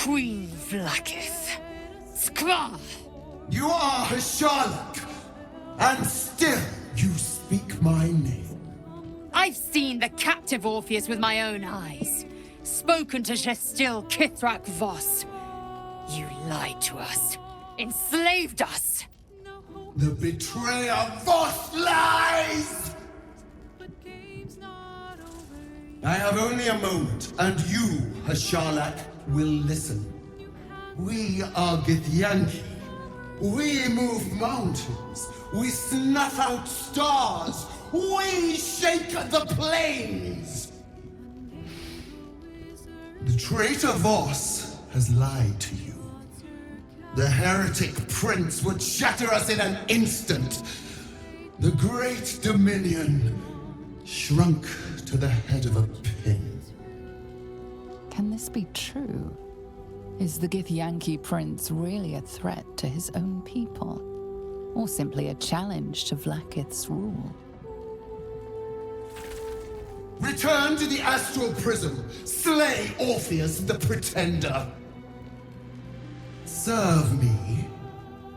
Queen Vlaakith. Skvar! You are Hasharlak, and still you speak my name. I've seen the captive Orpheus with my own eyes. Spoken to Gestil Kithrak Voss. You lied to us. Enslaved us. The betrayer Voss lies! I have only a moment, and you, Hasharlak, will listen. We are Githyanki. We move mountains. We snuff out stars. We shake the plains. The traitor Voss has lied to you. The heretic prince would shatter us in an instant. The great dominion shrunk to the head of a pin. Can this be true? Is the Githyanki prince really a threat to his own people? Or simply a challenge to Vlaakith's rule? Return to the astral prism. Slay Orpheus the Pretender. Serve me,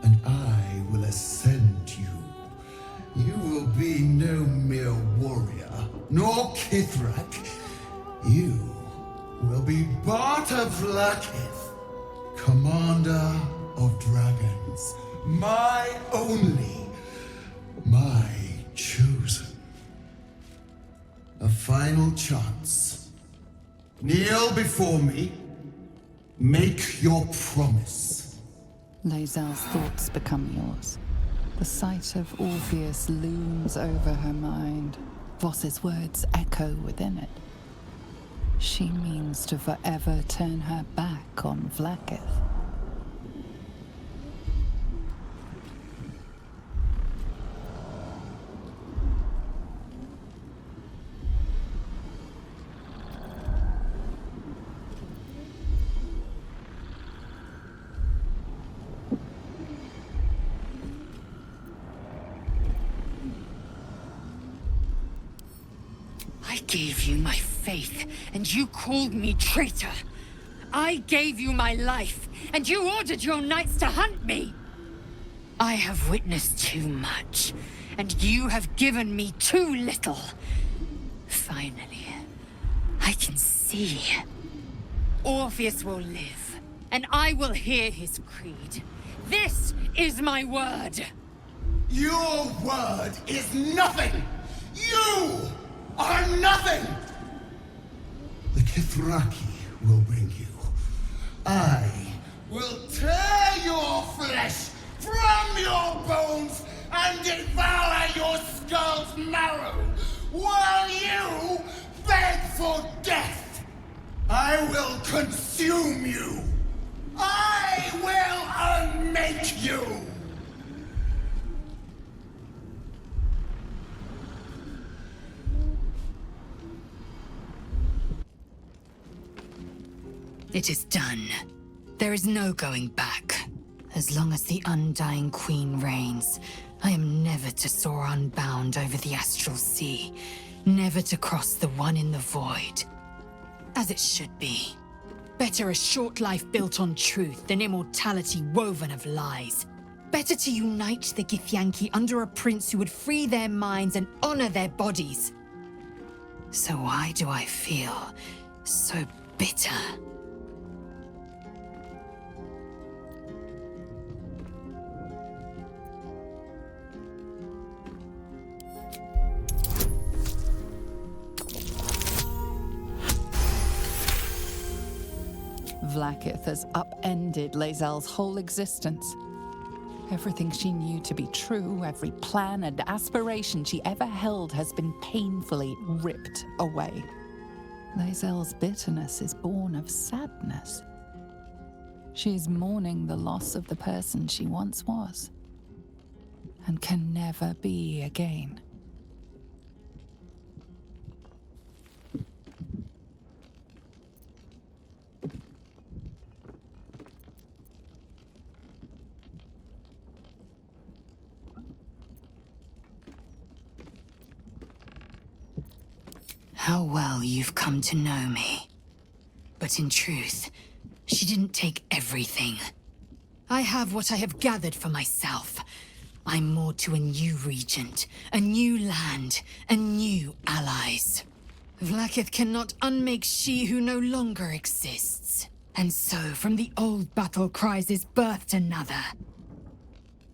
and I will ascend you. You will be no mere warrior, nor Kithrak. You will be Barta Vlaakith, commander of dragons. My only, my chosen. A final chance. Kneel before me. Make your promise. Lae'zel's thoughts become yours. The sight of Orpheus looms over her mind. Voss's words echo within it. She means to forever turn her back on Vlaakith. I gave you my faith, and you called me traitor. I gave you my life, and you ordered your knights to hunt me. I have witnessed too much, and you have given me too little. Finally, I can see. Orpheus will live, and I will hear his creed. This is my word. Your word is nothing! You are nothing! The Kithraki will bring you. I will tear your flesh from your bones and devour your skull's marrow while you beg for death. I will consume you. I will unmake you. It is done. There is no going back. As long as the Undying Queen reigns, I am never to soar unbound over the astral sea, never to cross the one in the void. As it should be. Better a short life built on truth than immortality woven of lies. Better to unite the Githyanki under a prince who would free their minds and honor their bodies. So why do I feel so bitter? Vlaakith has upended Lae'zel's whole existence. Everything she knew to be true, every plan and aspiration she ever held has been painfully ripped away. Lae'zel's bitterness is born of sadness. She is mourning the loss of the person she once was, and can never be again. How well you've come to know me. But in truth, She didn't take everything. I have what I have gathered for myself. I'm moored to a new regent, a new land, and new allies. Vlaakith cannot unmake she who no longer exists. And so, from the old battle cries is birthed another.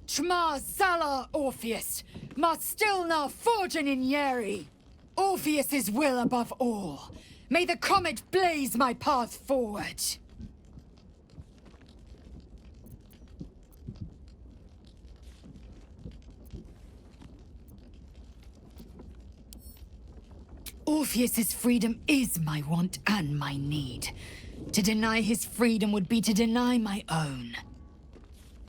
Tmar Salar Orpheus, ma Stilnar forging in Yeri. Orpheus's will above all. May the comet blaze my path forward. Orpheus's freedom is my want and my need. To deny his freedom would be to deny my own.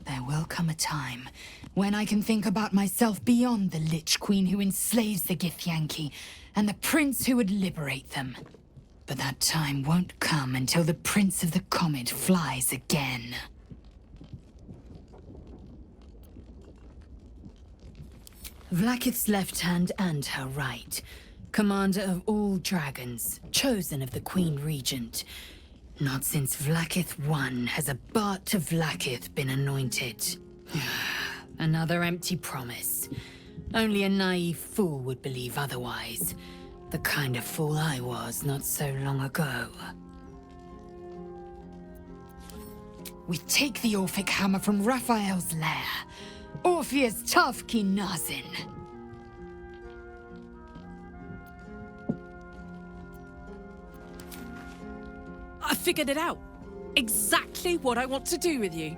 There will come a time when I can think about myself beyond the Lich Queen who enslaves the Githyanki and the Prince who would liberate them. But that time won't come until the Prince of the Comet flies again. Vlaakith's left hand and her right. Commander of all dragons, chosen of the Queen Regent. Not since Vlaakith I has a Bart to Vlaakith been anointed. Another empty promise. Only a naive fool would believe otherwise. The kind of fool I was not so long ago. We take the Orphic hammer from Raphael's lair. Orpheus tough Kinazin. I figured it out. Exactly what I want to do with you.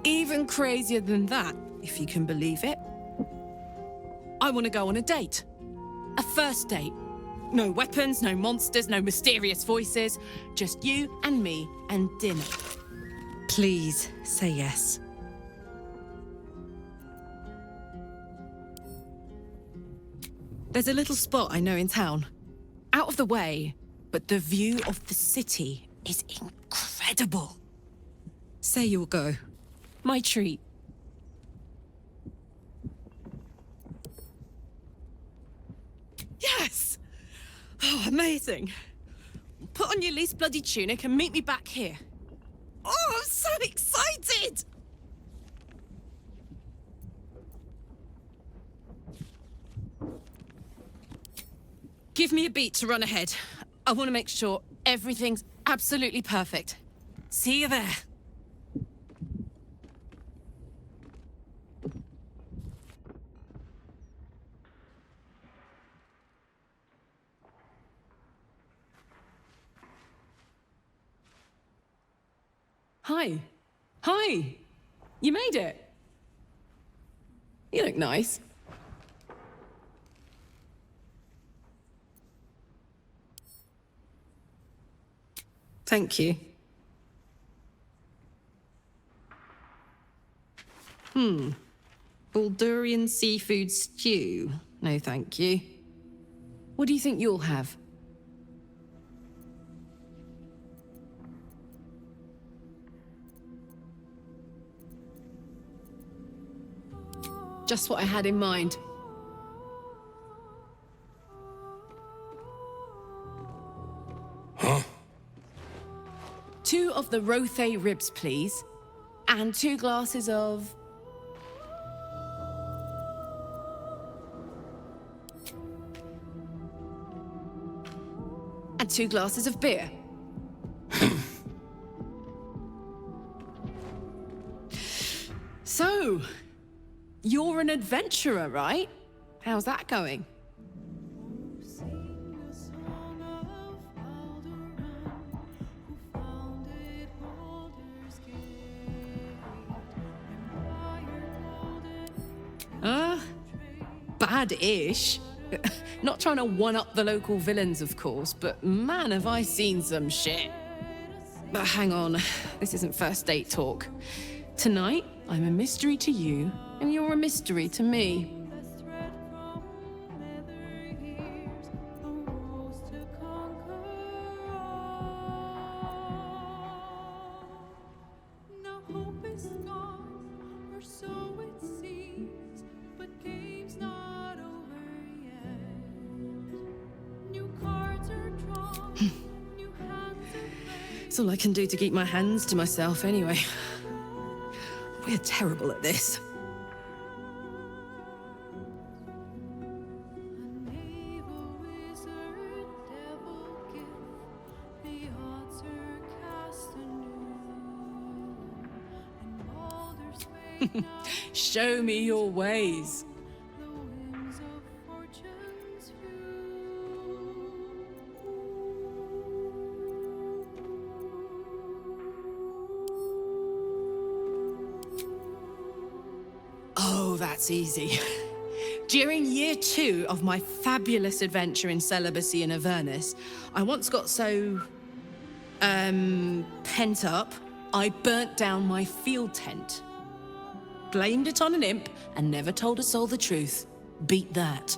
Even crazier than that, if you can believe it. I want to go on a date. A first date. No weapons, no monsters, no mysterious voices. Just you and me and dinner. Please say yes. There's a little spot I know in town. Out of the way, but the view of the city is incredible. Say you'll go. My treat. Yes! Oh, amazing. Put on your least bloody tunic and meet me back here. Oh, I'm so excited! Give me a beat to run ahead. I want to make sure everything's absolutely perfect. See you there. Hi. Hi. You made it. You look nice. Thank you. Baldurian seafood stew. No, thank you. What do you think you'll have? Just what I had in mind. Huh? 2 of the Rothe ribs, please. And 2 glasses of... and 2 glasses of beer. So, you're an adventurer, right? How's that going? Bad-ish. Not trying to one-up the local villains, of course, but man, have I seen some shit. But hang on, this isn't first date talk. Tonight, I'm a mystery to you, and you're a mystery to me. Now hope is gone, or so it seems. It's all I can do to keep my hands to myself anyway. We're terrible at this. Show me your ways. Oh, that's easy. During year 2 of my fabulous adventure in celibacy in Avernus, I once got so, pent up, I burnt down my field tent. Blamed it on an imp and never told a soul the truth. Beat that.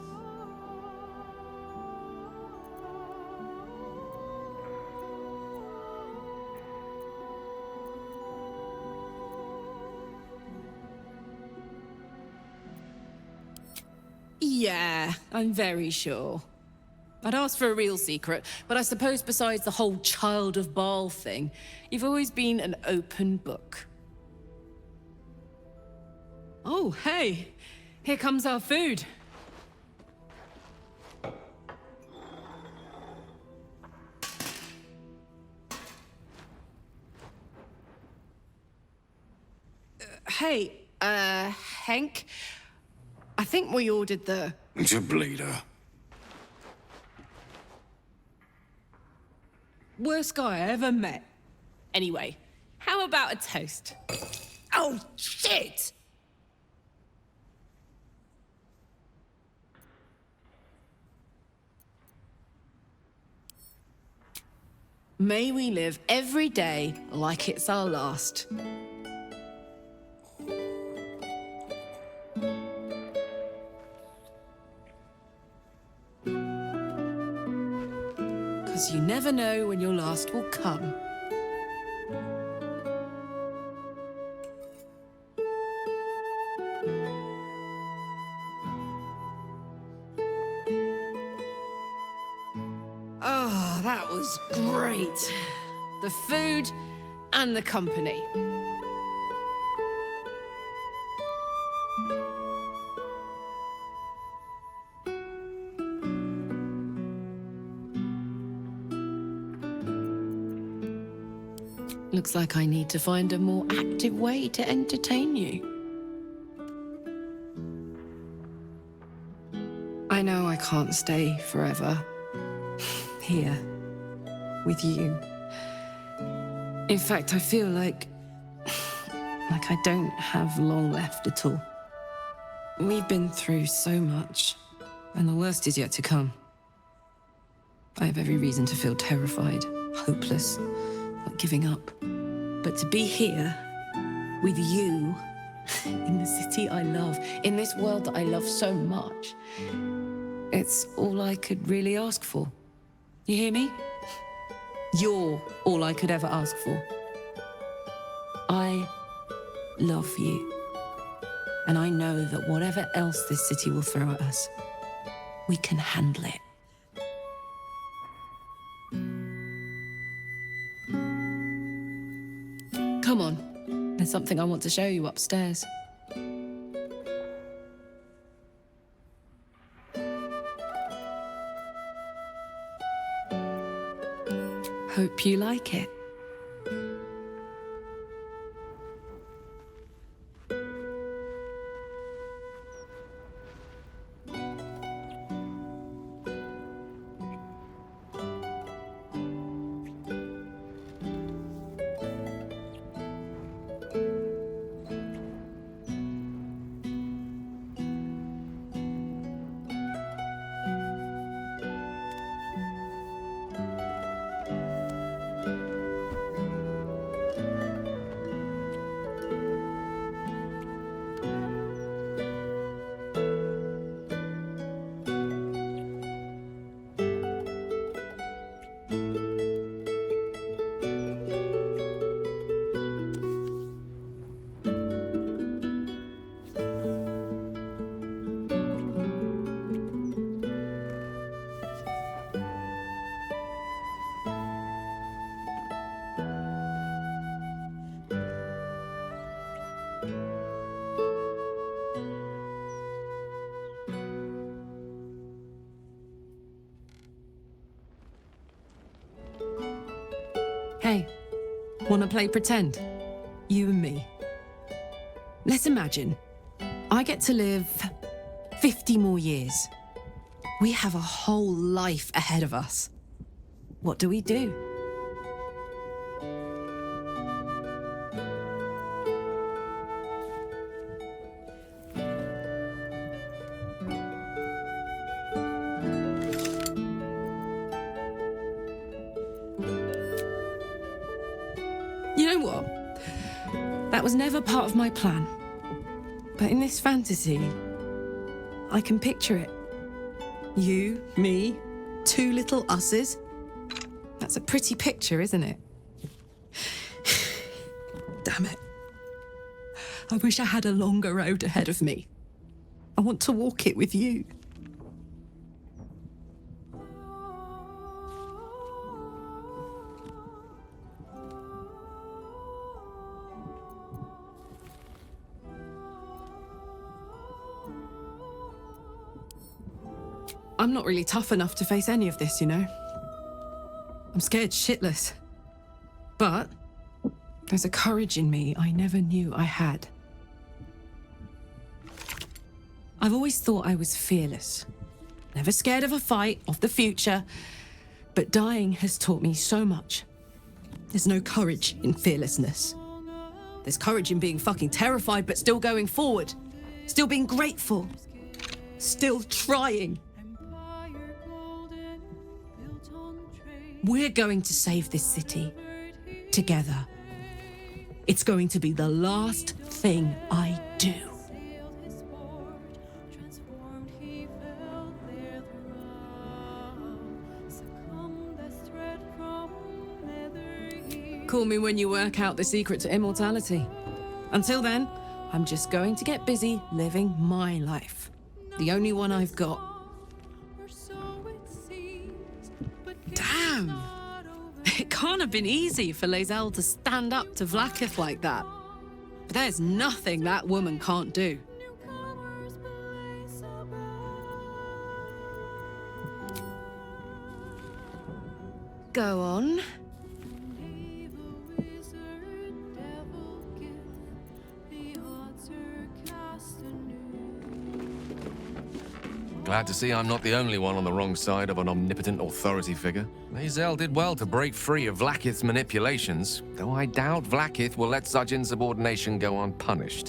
Yeah, I'm very sure. I'd ask for a real secret, but I suppose besides the whole child of Baal thing, you've always been an open book. Oh, hey, here comes our food. Hey, Hank, I think we ordered the... It's a bleeder. worst guy I ever met. Anyway, how about a toast? Oh, shit! May we live every day like it's our last. Because you never know when your last will come. Oh, that was great. The food and the company. Looks like I need to find a more active way to entertain you. I know I can't stay forever. Here. With you. In fact, I feel like I don't have long left at all. We've been through so much, and the worst is yet to come. I have every reason to feel terrified, hopeless, like giving up. But to be here, with you, in the city I love, in this world that I love so much, it's all I could really ask for. You hear me? You're all I could ever ask for. I love you. And I know that whatever else this city will throw at us, we can handle it. Come on. There's something I want to show you upstairs. Hope you like it. Hey, wanna play pretend? You and me. Let's imagine I get to live 50 more years. We have a whole life ahead of us. What do we do? You know what? That was never part of my plan. But in this fantasy, I can picture it. You, me, two little us's. That's a pretty picture, isn't it? Damn it. I wish I had a longer road ahead of me. I want to walk it with you. I'm not really tough enough to face any of this, you know? I'm scared shitless. But there's a courage in me I never knew I had. I've always thought I was fearless. Never scared of a fight, of the future. But dying has taught me so much. There's no courage in fearlessness. There's courage in being fucking terrified, but still going forward. Still being grateful. Still trying. We're going to save this city. Together. It's going to be the last thing I do. Call me when you work out the secret to immortality. Until then, I'm just going to get busy living my life. The only one I've got. Damn! It can't have been easy for Lae'zel to stand up to Vlaakith like that. But there's nothing that woman can't do. Go on. Glad to see I'm not the only one on the wrong side of an omnipotent authority figure. Lae'zel did well to break free of Vlaakith's manipulations, though I doubt Vlaakith will let such insubordination go unpunished.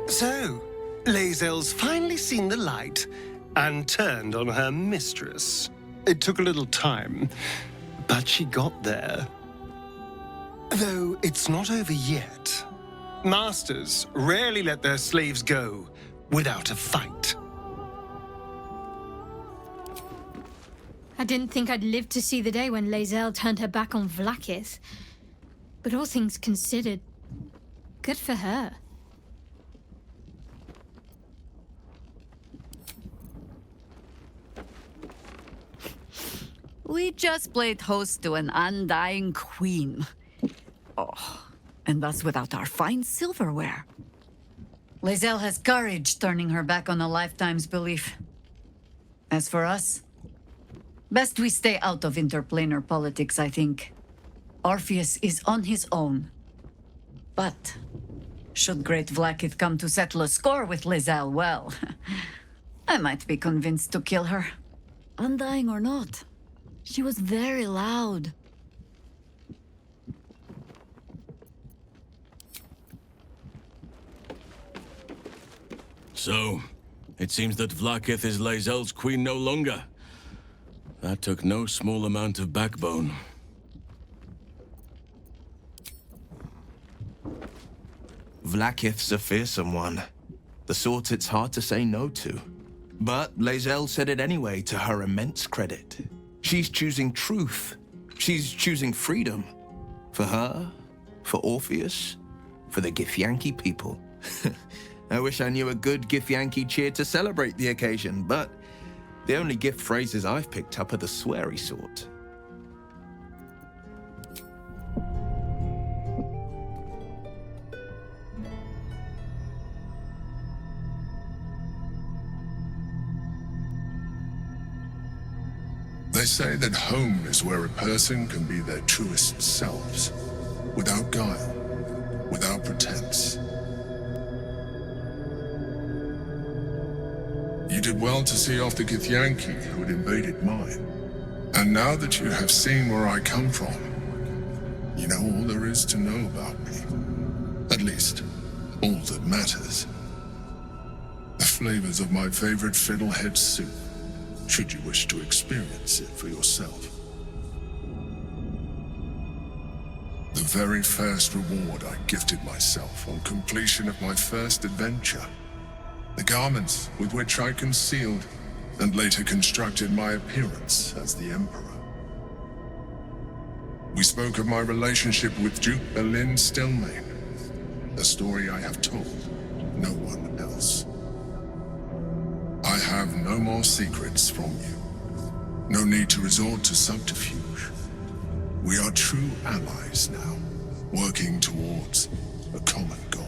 So, Lae'zel's finally seen the light and turned on her mistress. It took a little time, but she got there. Though it's not over yet. Masters rarely let their slaves go without a fight. I didn't think I'd live to see the day when Lae'zel turned her back on Vlaakith. But all things considered, good for her. We just played host to an undying queen. Oh, and that's without our fine silverware. Lae'zel has courage turning her back on a lifetime's belief. As for us, best we stay out of interplanar politics, I think. Orpheus is on his own. But should Great Vlaakith come to settle a score with Lae'zel, well, I might be convinced to kill her. Undying or not, she was very loud. So, it seems that Vlaakith is Lae'zel's queen no longer. That took no small amount of backbone. Vlaakith's a fearsome one. The sort it's hard to say no to. But Lae'zel said it anyway, to her immense credit. She's choosing truth. She's choosing freedom. For her, for Orpheus, for the Githyanki people. I wish I knew a good Githyanki cheer to celebrate the occasion, but the only gift phrases I've picked up are the sweary sort. They say that home is where a person can be their truest selves, without guile, without pretense. You did well to see off the Githyanki who had invaded mine. And now that you have seen where I come from, you know all there is to know about me. At least, all that matters. The flavors of my favorite fiddlehead soup, should you wish to experience it for yourself. The very first reward I gifted myself on completion of my first adventure. The garments with which I concealed and later constructed my appearance as the Emperor. We spoke of my relationship with Duke Berlin Stillmain, a story I have told no one else. I have no more secrets from you. No need to resort to subterfuge. We are true allies now, working towards a common goal.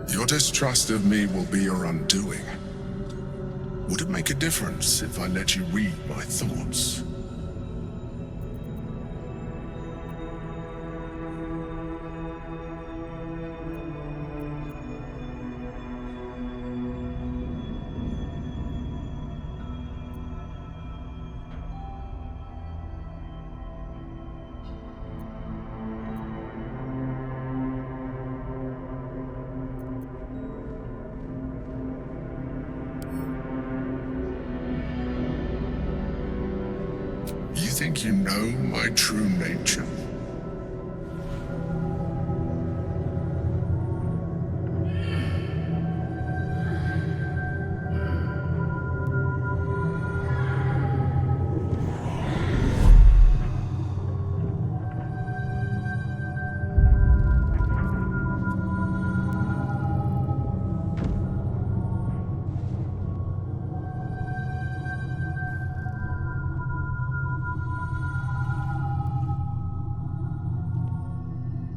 Your distrust of me will be your undoing. Would it make a difference if I let you read my thoughts? You think you know my true nature?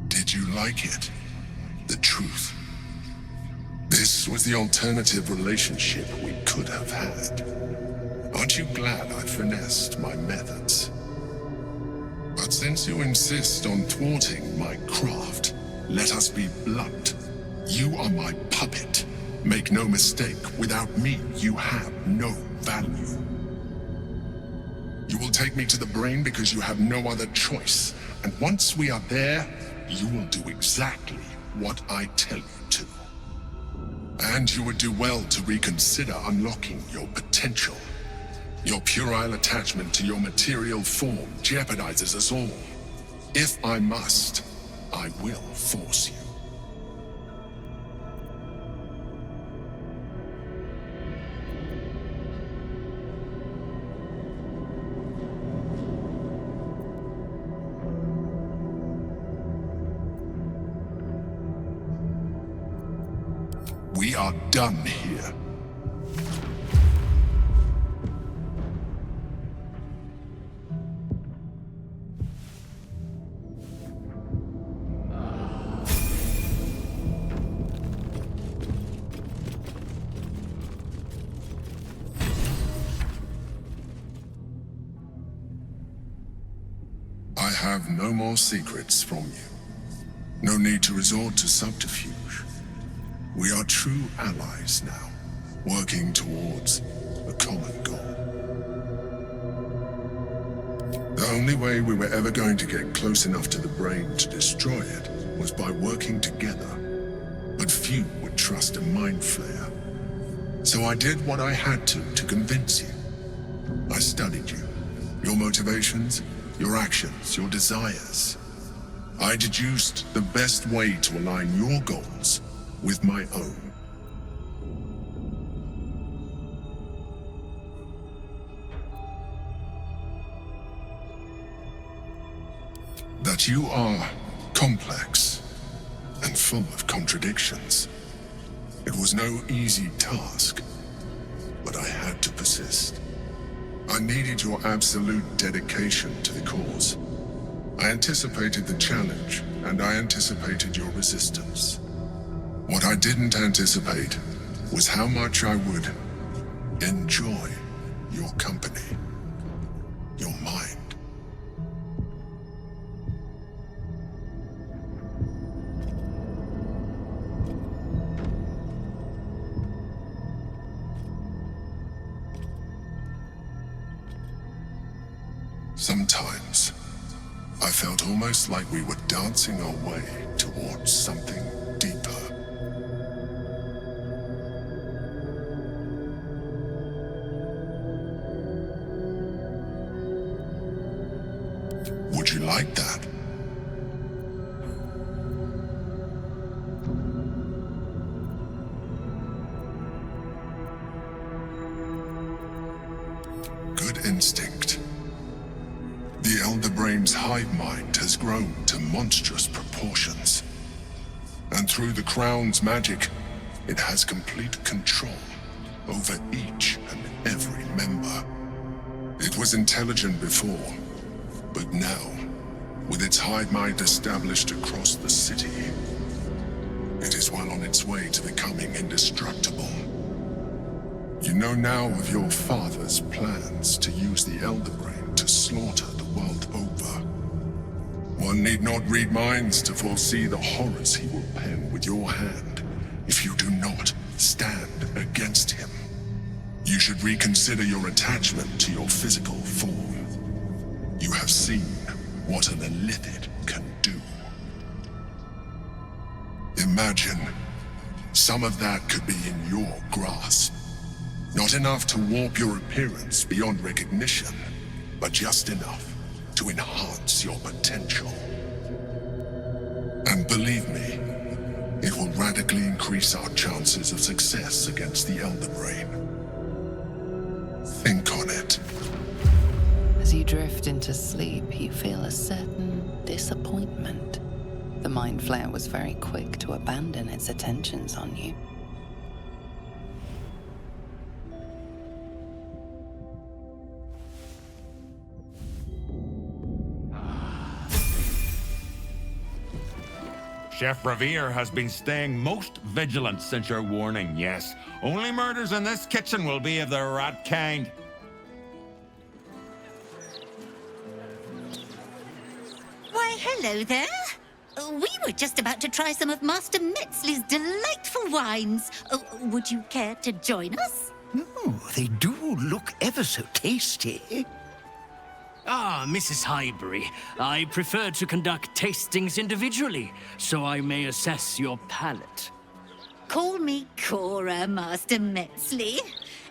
Did you like it? The truth. This was the alternative relationship we could have had. Aren't you glad I finessed my methods? But since you insist on thwarting my craft, let us be blunt. You are my puppet. Make no mistake, without me, you have no value. You will take me to the brain because you have no other choice. And once we are there, you will do exactly what I tell you to. And you would do well to reconsider unlocking your potential. Your puerile attachment to your material form jeopardizes us all. If I must, I will force you. We are done here. I have no more secrets from you. No need to resort to subterfuge. We are true allies now, working towards a common goal. The only way we were ever going to get close enough to the brain to destroy it was by working together. But few would trust a mind flayer. So I did what I had to convince you. I studied you, your motivations, your actions, your desires. I deduced the best way to align your goals with my own. But you are complex and full of contradictions. It was no easy task, but I had to persist. I needed your absolute dedication to the cause. I anticipated the challenge, and I anticipated your resistance. What I didn't anticipate was how much I would enjoy your company, your mind. Sometimes, I felt almost like we were dancing our way towards something deeper. Would you like that? Good instinct. The Elder Brain's hive mind has grown to monstrous proportions. And through the Crown's magic, it has complete control over each and every member. It was intelligent before, but now, with its hive mind established across the city, it is well on its way to becoming indestructible. You know now of your father's plans to use the Elder Brain to slaughter the world over. One need not read minds to foresee the horrors he will pen with your hand if you do not stand against him. You should reconsider your attachment to your physical form. You have seen what an illithid can do. Imagine some of that could be in your grasp. Not enough to warp your appearance beyond recognition, but just enough to enhance your potential. And believe me, it will radically increase our chances of success against the Elder Brain. Think on it. As you drift into sleep, you feel a certain disappointment. The Mind Flayer was very quick to abandon its attentions on you. Chef Revere has been staying most vigilant since your warning, yes. Only murders in this kitchen will be of the rat kind. Why, hello there. We were just about to try some of Master Metzley's delightful wines. Would you care to join us? Oh, they do look ever so tasty. Ah, Mrs. Highbury, I prefer to conduct tastings individually, so I may assess your palate. Call me Cora, Master Metzley.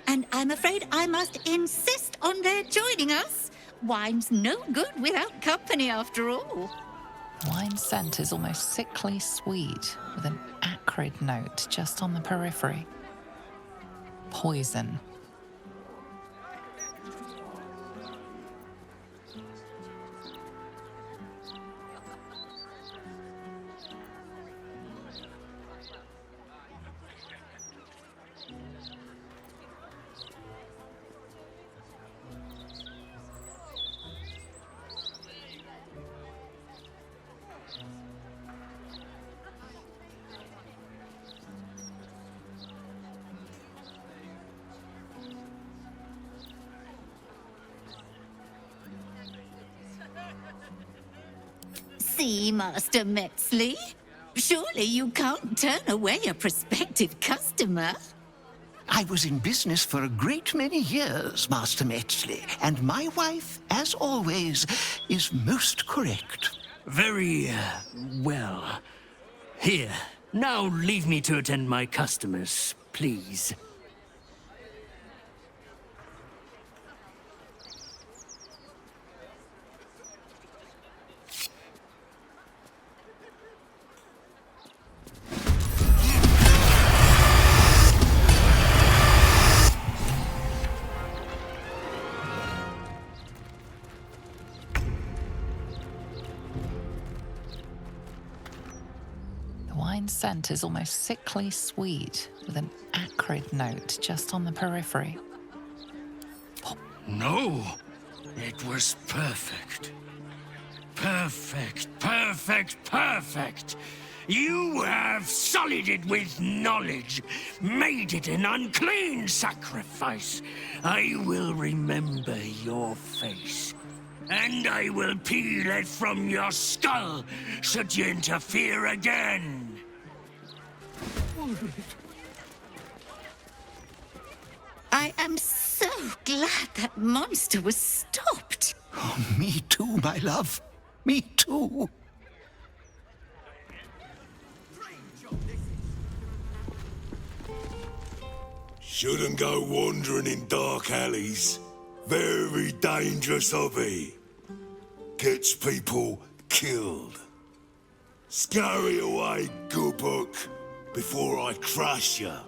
And I'm afraid I must insist on their joining us. Wine's no good without company, after all. Wine scent is almost sickly sweet, with an acrid note just on the periphery. Poison. See, Master Metzley? Surely you can't turn away a prospective customer. I was in business for a great many years, Master Metzley, and my wife, as always, is most correct. Very, well. Here, now leave me to attend my customers, please. scent is almost sickly sweet, with an acrid note just on the periphery. No, it was perfect. Perfect, perfect, perfect. You have sullied it with knowledge, made it an unclean sacrifice. I will remember your face, and I will peel it from your skull should you interfere again. I am so glad that monster was stopped. Oh, me too, my love. Me too. Shouldn't go wandering in dark alleys. Very dangerous hobby. Gets people killed. Scurry away, good book, before I crush ya.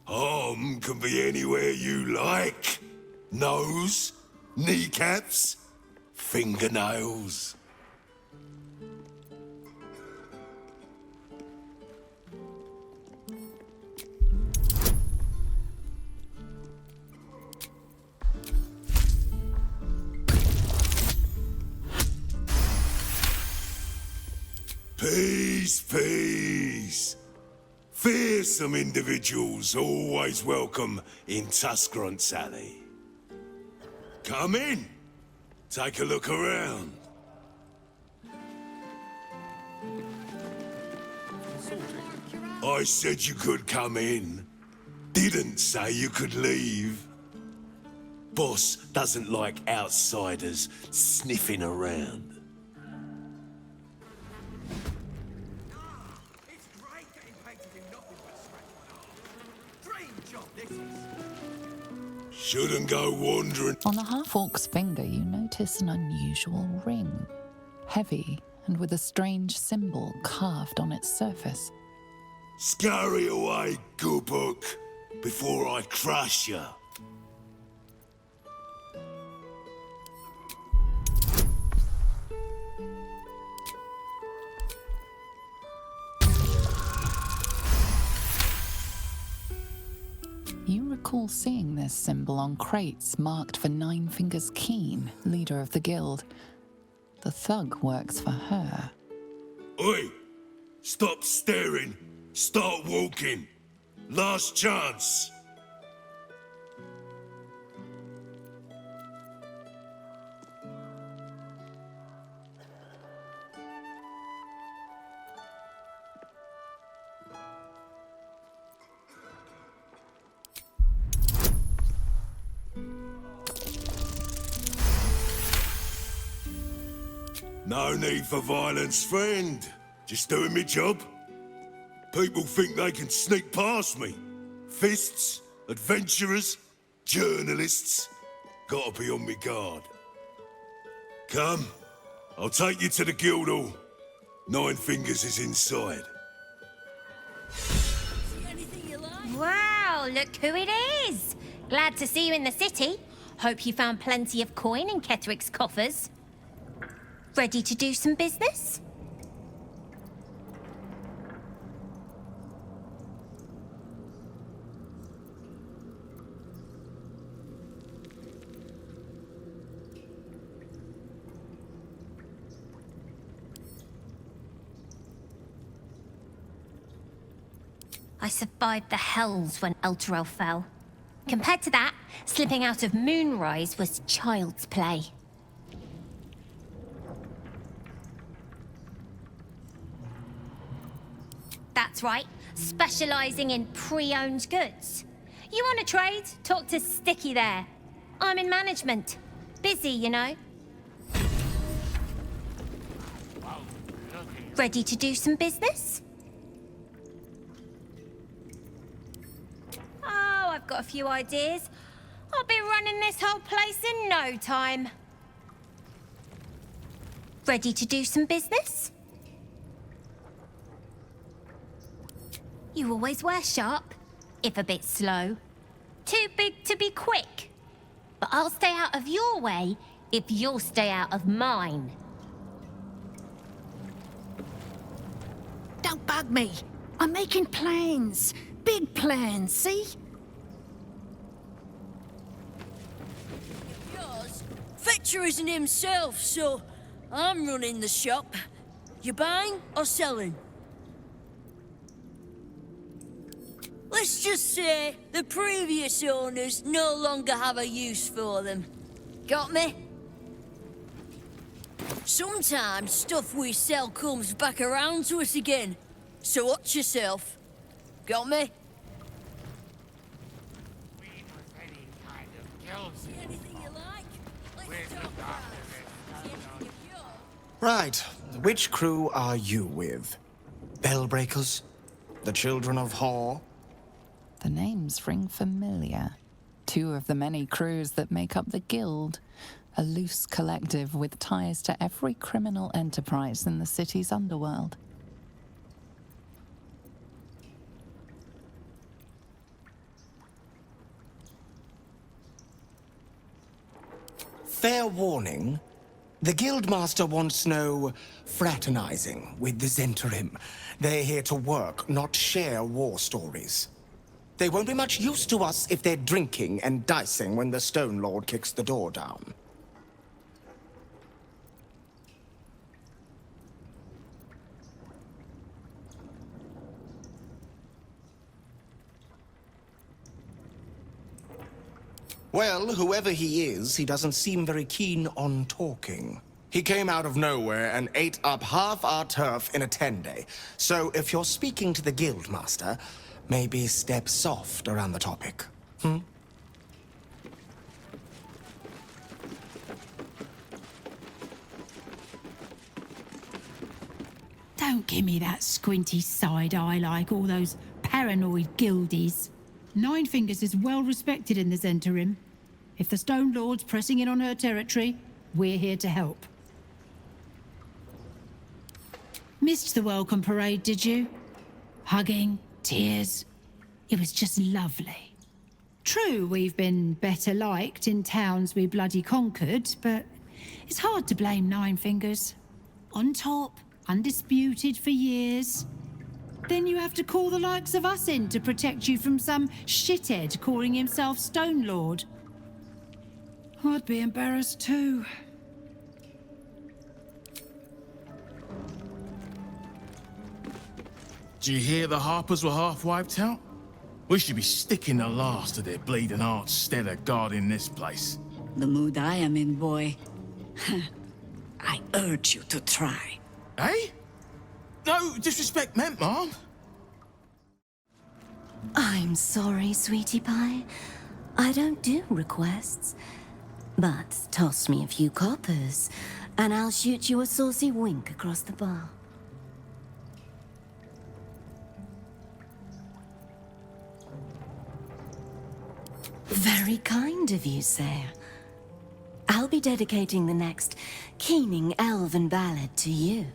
Harm can be anywhere you like. Nose, kneecaps, fingernails. Peace, peace. Fearsome individuals always welcome in Tuscrunt's Alley. Come in. Take a look around. I said you could come in. Didn't say you could leave. Boss doesn't like outsiders sniffing around. Shouldn't go wandering. On the half-orc's finger, you notice an unusual ring. Heavy and with a strange symbol carved on its surface. Scurry away, good book, before I crush ya. You recall seeing this symbol on crates marked for Nine Fingers Keen, leader of the guild. The thug works for her. Oi! Stop staring. Start walking. Last chance. No need for violence, friend. Just doing me job. People think they can sneak past me. Fists, adventurers, journalists. Gotta be on me guard. Come, I'll take you to the guild hall. Nine Fingers is inside. Wow, look who it is! Glad to see you in the city. Hope you found plenty of coin in Ketterick's coffers. Ready to do some business? I survived the hells when Elturel fell. Compared to that, slipping out of Moonrise was child's play. That's right, specialising in pre-owned goods. You want to trade? Talk to Sticky there. I'm in management. Busy, you know. Ready to do some business? Oh, I've got a few ideas. I'll be running this whole place in no time. Ready to do some business? You always wear sharp, if a bit slow. Too big to be quick. But I'll stay out of your way if you'll stay out of mine. bug me. I'm making plans. Big plans, see? Fetcher isn't himself, so I'm running the shop. You buying or selling? Let's just say the previous owners no longer have a use for them. Got me? Sometimes stuff we sell comes back around to us again, so watch yourself. Got me? Right. Which crew are you with? Bellbreakers? The Children of Hor? The names ring familiar. Two of the many crews that make up the Guild. A loose collective with ties to every criminal enterprise in the city's underworld. Fair warning. The Guildmaster wants no fraternizing with the Zhentarim. They're here to work, not share war stories. They won't be much use to us if they're drinking and dicing when the Stone Lord kicks the door down. Well, whoever he is, he doesn't seem very keen on talking. He came out of nowhere and ate up half our turf in a 10-day. So if you're speaking to the Guildmaster, maybe step soft around the topic. Don't give me that squinty side eye like all those paranoid guildies. Nine Fingers is well respected in the Zhentarim. If the Stone Lord's pressing in on her territory, we're here to help. Missed the welcome parade, did you? Hugging, tears. It was just lovely. True, we've been better liked in towns we bloody conquered, but it's hard to blame Nine Fingers. On top, undisputed for years. Then you have to call the likes of us in to protect you from some shithead calling himself Stone Lord. I'd be embarrassed too. Do you hear the Harpers were half wiped out? We should be sticking the last of their bleeding hearts instead of guarding this place. The mood I am in, boy. I urge you to try. Eh? No disrespect meant, Mom. I'm sorry, sweetie pie. I don't do requests. But toss me a few coppers, and I'll shoot you a saucy wink across the bar. Very kind of you, sir. I'll be dedicating the next keening elven ballad to you.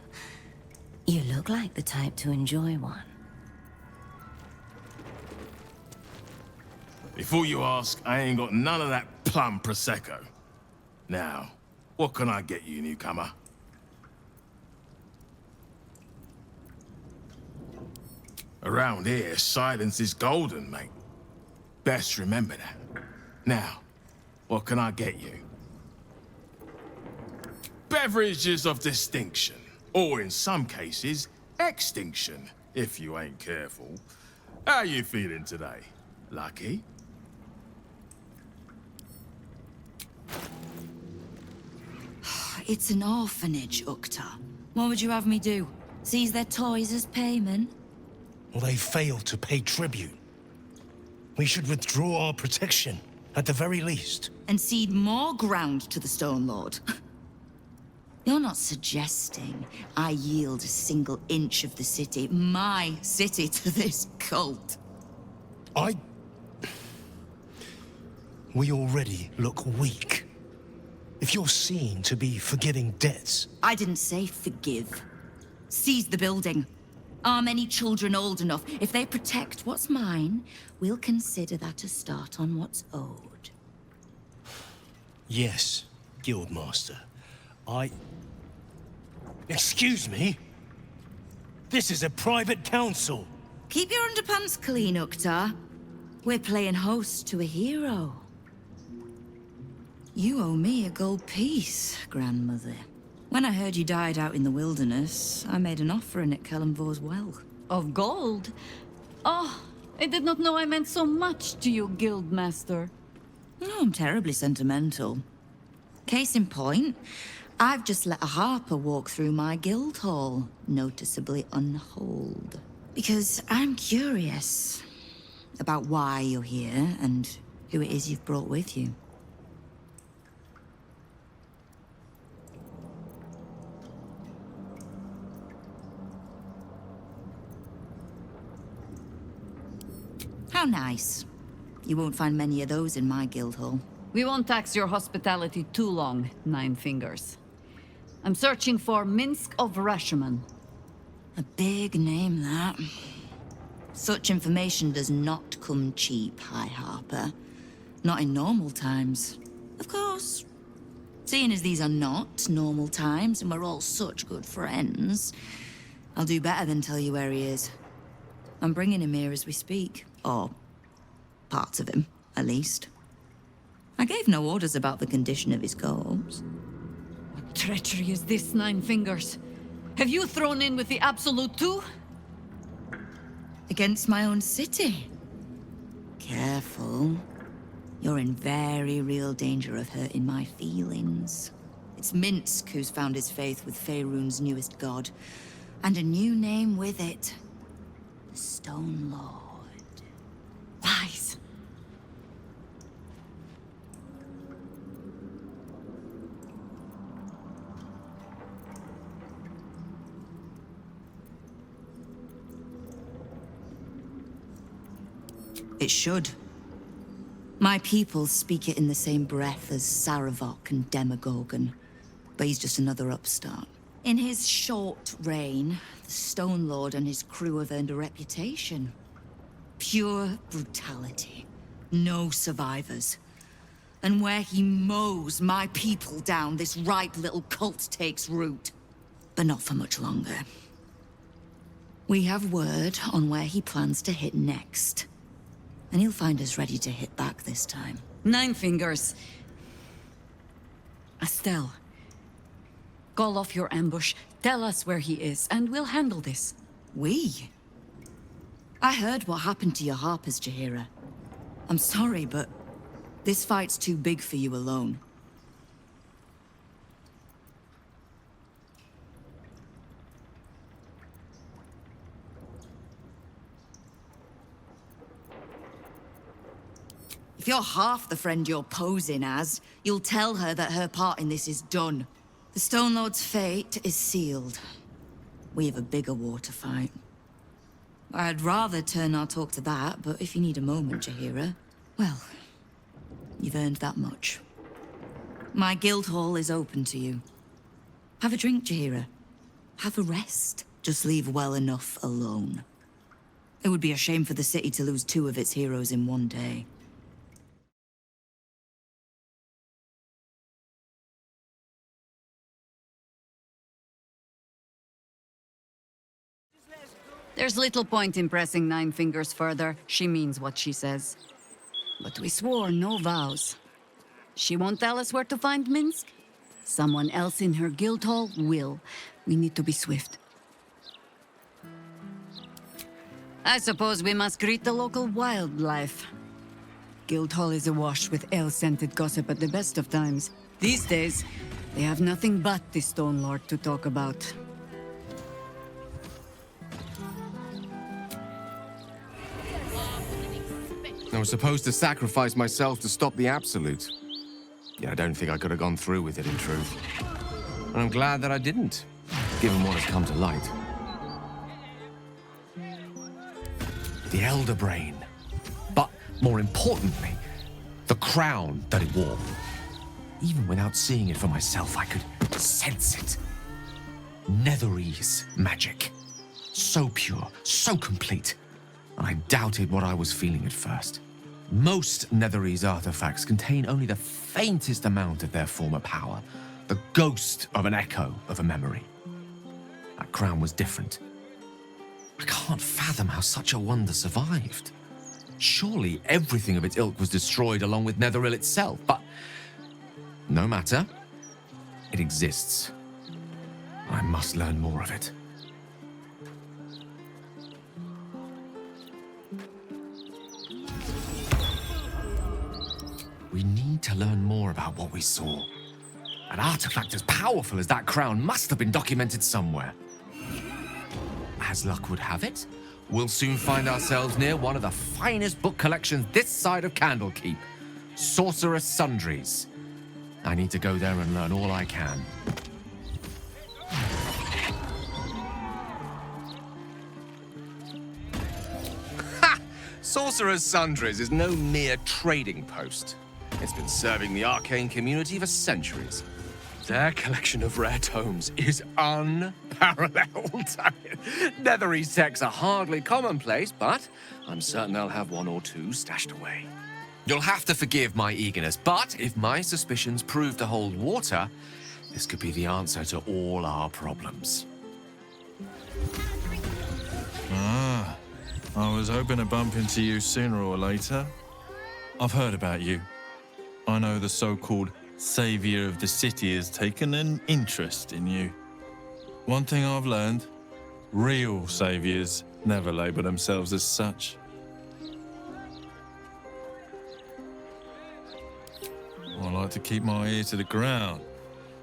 You look like the type to enjoy one. Before you ask, I ain't got none of that plum Prosecco. Now, what can I get you, newcomer? Around here, silence is golden, mate. Best remember that. Now, what can I get you? Beverages of distinction, or in some cases, extinction, if you ain't careful. How you feeling today? Lucky? It's an orphanage, Ukta. What would you have me do? Seize their toys as payment? Well, they failed to pay tribute. We should withdraw our protection, at the very least. And cede more ground to the Stone Lord? You're not suggesting I yield a single inch of the city, my city, to this cult? We already look weak. If you're seen to be forgiving debts... I didn't say forgive. Seize the building. Arm any children old enough. If they protect what's mine, we'll consider that a start on what's owed. Yes, Guildmaster. Excuse me? This is a private council. Keep your underpants clean, Uktar. We're playing host to a hero. You owe me a gold piece, grandmother. When I heard you died out in the wilderness, I made an offering at Kellenvor's well. Of gold? Oh, I did not know I meant so much to you, Guildmaster. No, I'm terribly sentimental. Case in point, I've just let a harper walk through my guild hall, noticeably unholed. Because I'm curious about why you're here and who it is you've brought with you. How nice. You won't find many of those in my guild hall. We won't tax your hospitality too long, Nine Fingers. I'm searching for Minsk of Rashomon. A big name, that. Such information does not come cheap, High Harper. Not in normal times. Of course. Seeing as these are not normal times and we're all such good friends, I'll do better than tell you where he is. I'm bringing him here as we speak. Or parts of him, at least. I gave no orders about the condition of his corpse. What treachery is this, Nine Fingers? Have you thrown in with the Absolute too? Against my own city. Careful. You're in very real danger of hurting my feelings. It's Minsk who's found his faith with Faerun's newest god. And a new name with it. The Stone Lord. Lies. It should. My people speak it in the same breath as Saravok and Demogorgon, but he's just another upstart. In his short reign, the Stone Lord and his crew have earned a reputation. Pure brutality. No survivors. And where he mows my people down, this ripe little cult takes root. But not for much longer. We have word on where he plans to hit next. And he'll find us ready to hit back this time. Nine Fingers. Estelle. Call off your ambush, tell us where he is, and we'll handle this. We? I heard what happened to your harpers, Jaheira. I'm sorry, but this fight's too big for you alone. If you're half the friend you're posing as, you'll tell her that her part in this is done. The Stone Lord's fate is sealed. We have a bigger war to fight. I'd rather turn our talk to that, but if you need a moment, Jaheira, well, you've earned that much. My guild hall is open to you. Have a drink, Jaheira. Have a rest. Just leave well enough alone. It would be a shame for the city to lose 2 of its heroes in one day. There's little point in pressing Nine Fingers further. She means what she says. But we swore no vows. She won't tell us where to find Minsk? Someone else in her guild hall will. We need to be swift. I suppose we must greet the local wildlife. Guildhall is awash with ale-scented gossip at the best of times. These days, they have nothing but the Stone Lord to talk about. I was supposed to sacrifice myself to stop the Absolute. Yeah, I don't think I could have gone through with it, in truth. And I'm glad that I didn't, given what has come to light. The Elder Brain. But, more importantly, the crown that it wore. Even without seeing it for myself, I could sense it. Netherese magic. So pure, so complete. And I doubted what I was feeling at first. Most Netherese artifacts contain only the faintest amount of their former power, the ghost of an echo of a memory. That crown was different. I can't fathom how such a wonder survived. Surely everything of its ilk was destroyed along with Netheril itself, but no matter. It exists. I must learn more of it. We need to learn more about what we saw. An artifact as powerful as that crown must have been documented somewhere. As luck would have it, we'll soon find ourselves near one of the finest book collections this side of Candlekeep, Sorcerer's Sundries. I need to go there and learn all I can. Ha! Sorcerer's Sundries is no mere trading post. It's been serving the arcane community for centuries. Their collection of rare tomes is unparalleled. Netherese texts are hardly commonplace, but I'm certain they'll have one or two stashed away. You'll have to forgive my eagerness, but if my suspicions prove to hold water, this could be the answer to all our problems. Ah, I was hoping to bump into you sooner or later. I've heard about you. I know the so-called savior of the city has taken an interest in you. One thing I've learned, real saviors never label themselves as such. I like to keep my ear to the ground.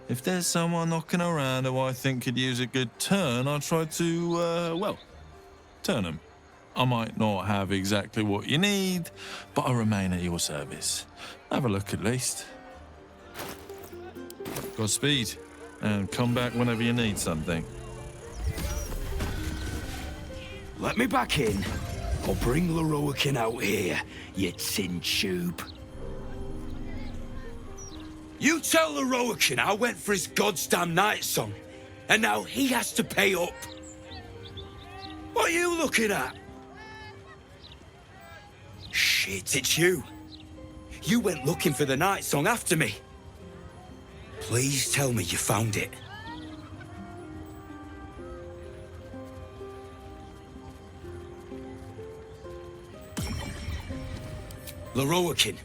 If there's someone knocking around who I think could use a good turn, I'll try to, turn them. I might not have exactly what you need, but I remain at your service. Have a look at least. Godspeed, and come back whenever you need something. Let me back in, or bring Leroican out here, you tin tube. You tell Leroican I went for his goddamn Nightsong, and now he has to pay up. What are you looking at? Shit, it's you. You went looking for the Nightsong after me. Please tell me you found it. Leroican,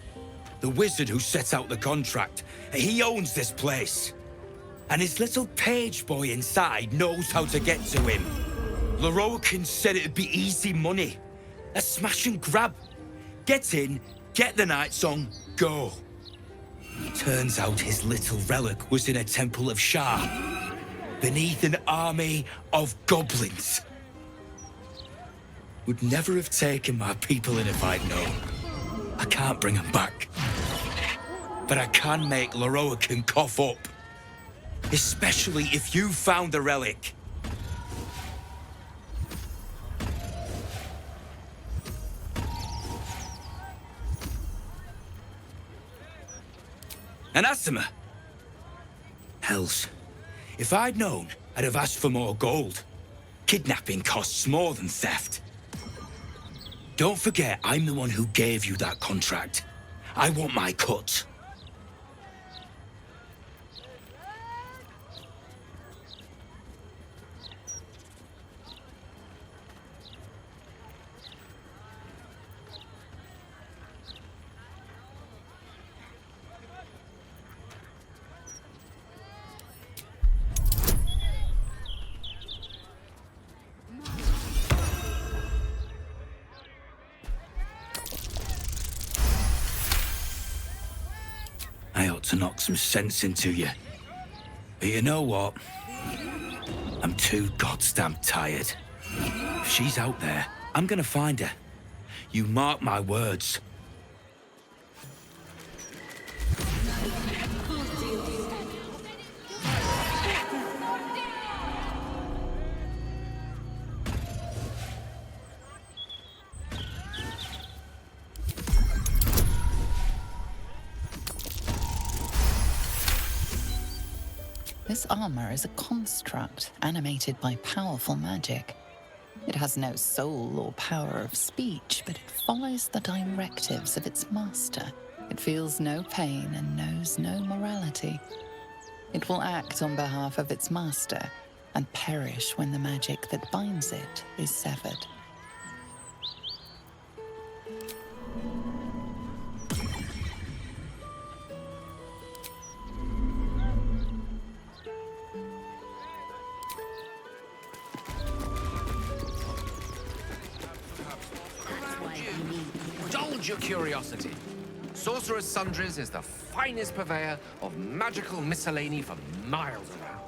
the wizard who set out the contract, he owns this place. And his little page boy inside knows how to get to him. Leroican said it'd be easy money. A smash and grab. Get in, get the Nightsong, go. Turns out his little relic was in a temple of Shah, beneath an army of goblins. Would never have taken my people in if I'd known. I can't bring them back. But I can make Leroican cough up. Especially if you found the relic. And Asima. Hells. If I'd known, I'd have asked for more gold. Kidnapping costs more than theft. Don't forget, I'm the one who gave you that contract. I want my cut. I ought to knock some sense into you. But you know what? I'm too goddamn tired. If she's out there, I'm gonna find her. You mark my words. This armor is a construct animated by powerful magic. It has no soul or power of speech, but it follows the directives of its master. It feels no pain and knows no morality. It will act on behalf of its master, and perish when the magic that binds it is severed. Indulge your curiosity. Sorcerer's Sundries is the finest purveyor of magical miscellany for miles around.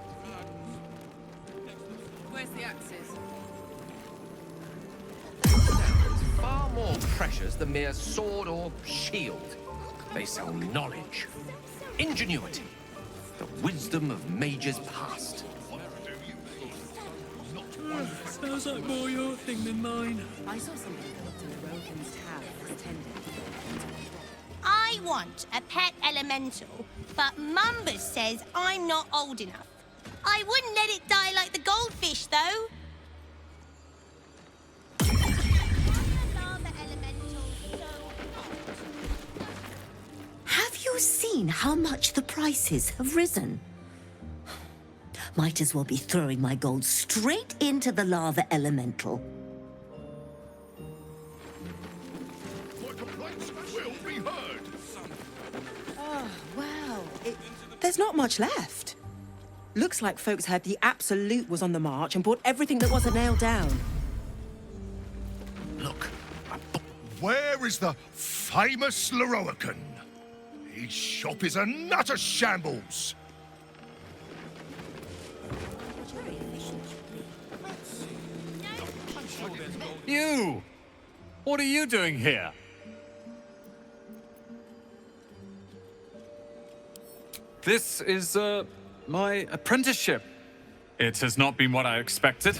Where's the axes? It's far more precious than mere sword or shield. They sell knowledge, ingenuity, the wisdom of mages past. Sounds like more your thing than mine. I saw somebody come up to the Rogan's tower as tended. I want a pet elemental, but Mumbus says I'm not old enough. I wouldn't let it die like the goldfish, though. Have you seen how much the prices have risen? Might as well be throwing my gold straight into the lava elemental. My complaints will be heard. Oh, wow. There's not much left. Looks like folks heard the Absolute was on the march and bought everything that wasn't nailed down. Look, where is the famous Leroican? His shop is an utter shambles. You! What are you doing here? This is, my apprenticeship. It has not been what I expected.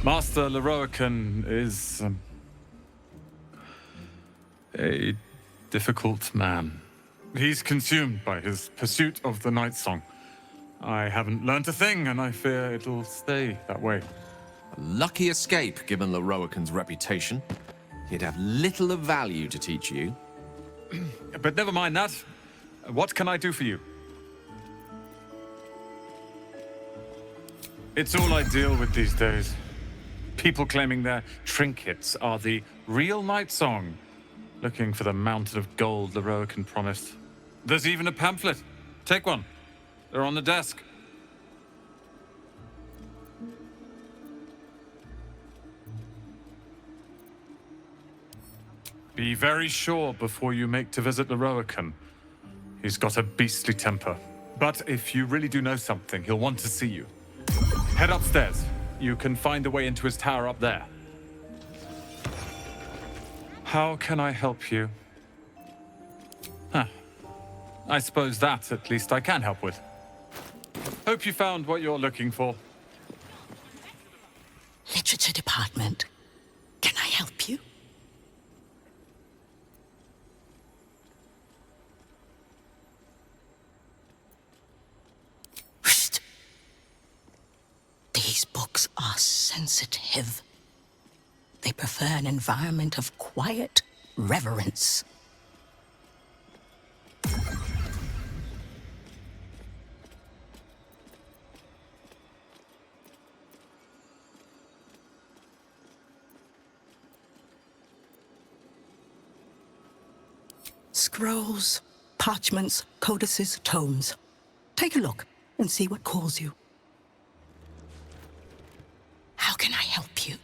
Master Leroican is, a difficult man. He's consumed by his pursuit of the Nightsong. I haven't learnt a thing, and I fear it'll stay that way. A lucky escape, given Leroican's reputation. He'd have little of value to teach you. But never mind that. What can I do for you? It's all I deal with these days. People claiming their trinkets are the real Nightsong, looking for the mountain of gold Leroican promised. There's even a pamphlet. Take one. They're on the desk. Be very sure before you make to visit Leroican. He's got a beastly temper. But if you really do know something, he'll want to see you. Head upstairs. You can find the way into his tower up there. How can I help you? Huh. I suppose that, at least, I can help with. Hope you found what you're looking for. Literature department. Can I help you? Whoosh. These books are sensitive. They prefer an environment of quiet reverence. Scrolls, parchments, codices, tomes. Take a look and see what calls you. How can I help you?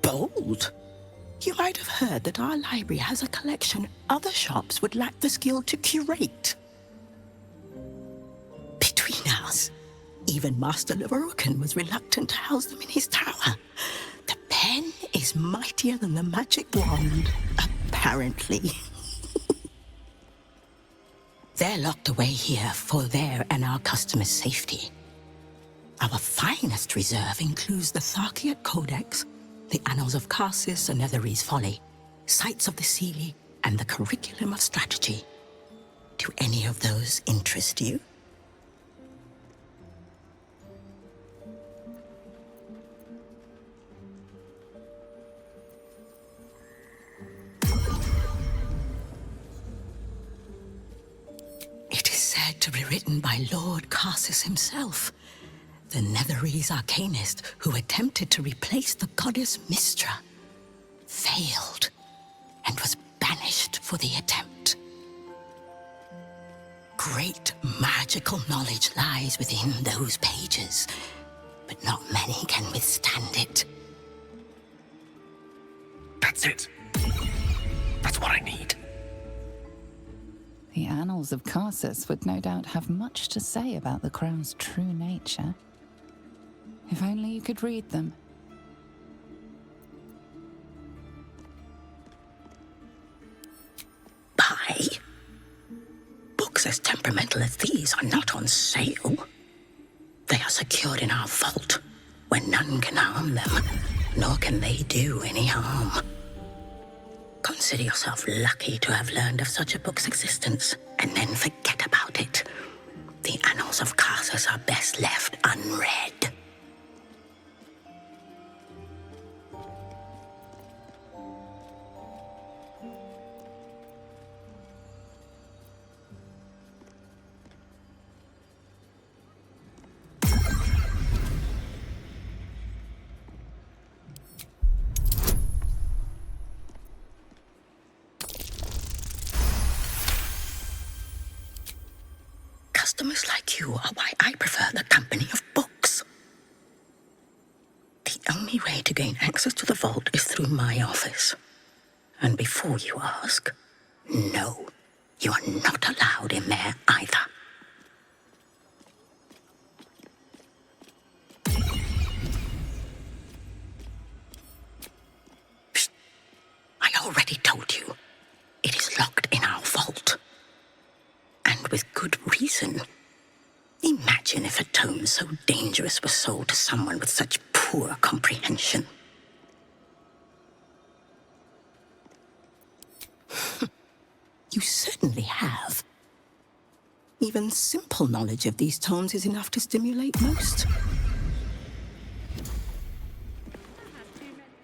Bold. You might have heard that our library has a collection other shops would lack the skill to curate. Between us, even Master Leroican was reluctant to house them in his tower. The pen is mightier than the magic wand, apparently. They're locked away here for their and our customers' safety. Our finest reserve includes the Tharkiot Codex, the Annals of Karsus and Netherese Folly, Sights of the Seelie, and the Curriculum of Strategy. Do any of those interest you? to be written by Lord Carsus himself, the Netherese arcanist who attempted to replace the goddess Mystra, failed and was banished for the attempt. Great magical knowledge lies within those pages, but not many can withstand it. That's it. That's what I need. The annals of Carsus would no doubt have much to say about the crown's true nature. If only you could read them. Buy? Books as temperamental as these are not on sale. They are secured in our vault, where none can harm them, nor can they do any harm. Consider yourself lucky to have learned of such a book's existence, and then forget about it. The annals of Carsus are best left unread. Customers like you are why I prefer the company of books. The only way to gain access to the vault is through my office. And before you ask, no, you are not allowed in there either. Psst. I already told you. It is locked in our vault. And with good reason. Imagine if a tome so dangerous was sold to someone with such poor comprehension. You certainly have. Even simple knowledge of these tomes is enough to stimulate most.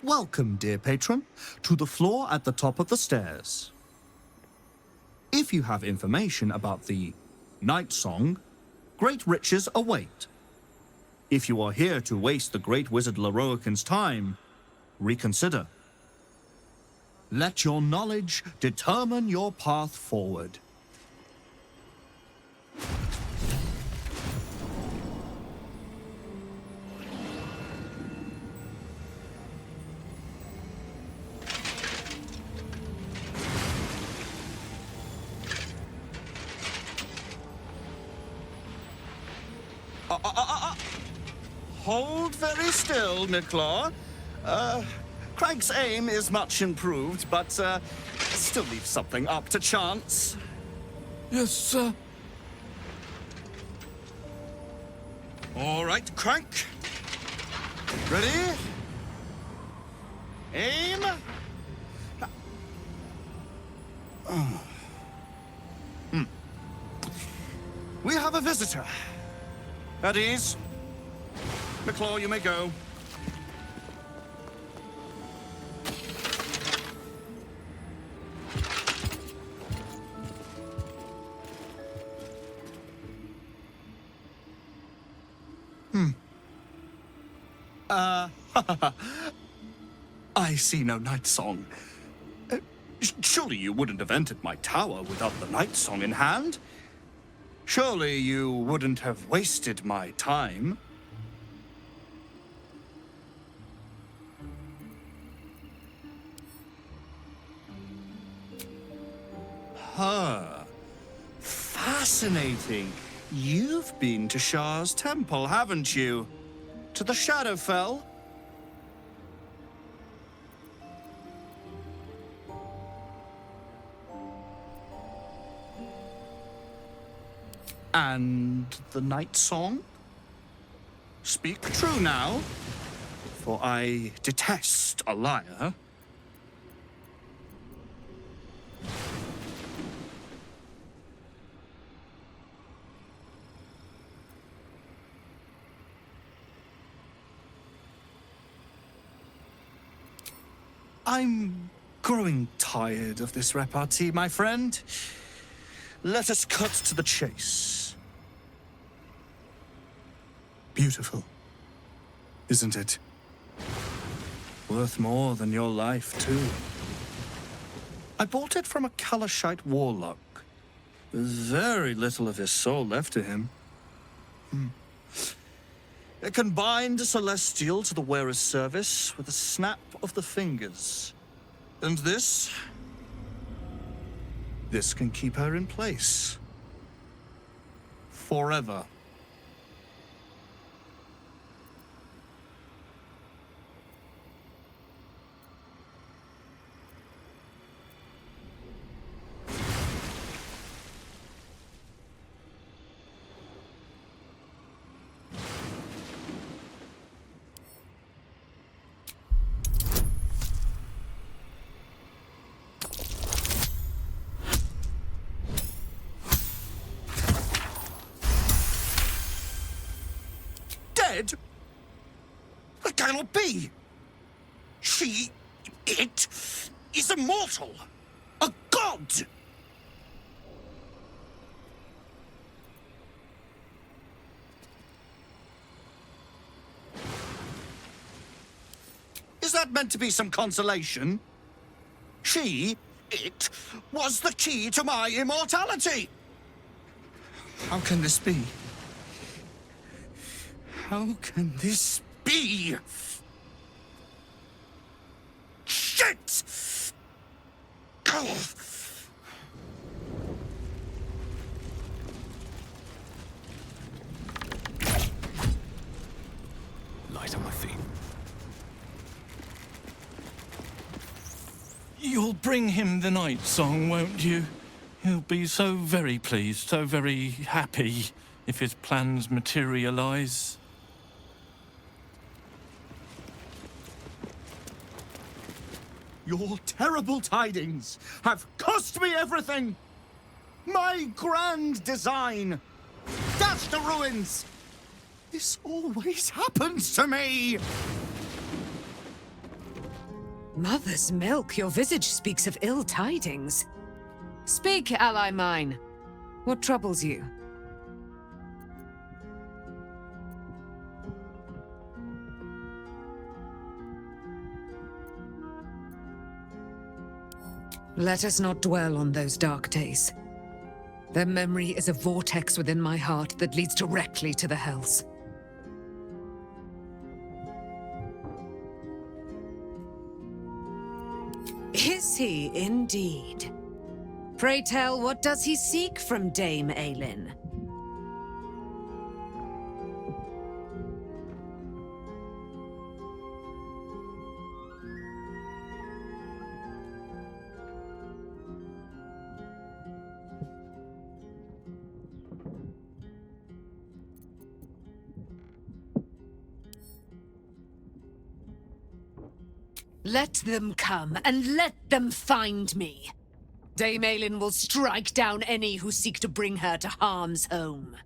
Welcome, dear patron, to the floor at the top of the stairs. If you have information about the Nightsong, great riches await. If you are here to waste the great wizard Lorroakan's time, reconsider. Let your knowledge determine your path forward. Hold very still, Nicklaw. Craig's aim is much improved, but still leaves something up to chance. Yes, sir. All right, Crank. Ready? Aim. We have a visitor. At ease. McClaw, you may go. I see no Nightsong. Surely you wouldn't have entered my tower without the Nightsong in hand? Surely you wouldn't have wasted my time? Fascinating. You've been to Shah's temple, haven't you? To the Shadowfell? And the Nightsong? Speak true now, for I detest a liar. I'm growing tired of this repartee, my friend. Let us cut to the chase. Beautiful, isn't it? Worth more than your life, too. I bought it from a Kalashite warlock. There's very little of his soul left to him. It can bind a celestial to the wearer's service with a snap of the fingers. And this can keep her in place. Forever. Dead? That cannot be! It is immortal! A god! Is that meant to be some consolation? It was the key to my immortality! How can this be? How can this be? Shit! Oh. Light on my feet. You'll bring him the Nightsong, won't you? He'll be so very pleased, so very happy if his plans materialize. Your terrible tidings have cost me everything! My grand design! Dashed to ruins! This always happens to me! Mother's milk, your visage speaks of ill tidings. Speak, ally mine. What troubles you? Let us not dwell on those dark days. Their memory is a vortex within my heart that leads directly to the hells. Is he indeed? Pray tell, what does he seek from Dame Aylin? Let them come, and let them find me. Dame Aylin will strike down any who seek to bring her to harm's home.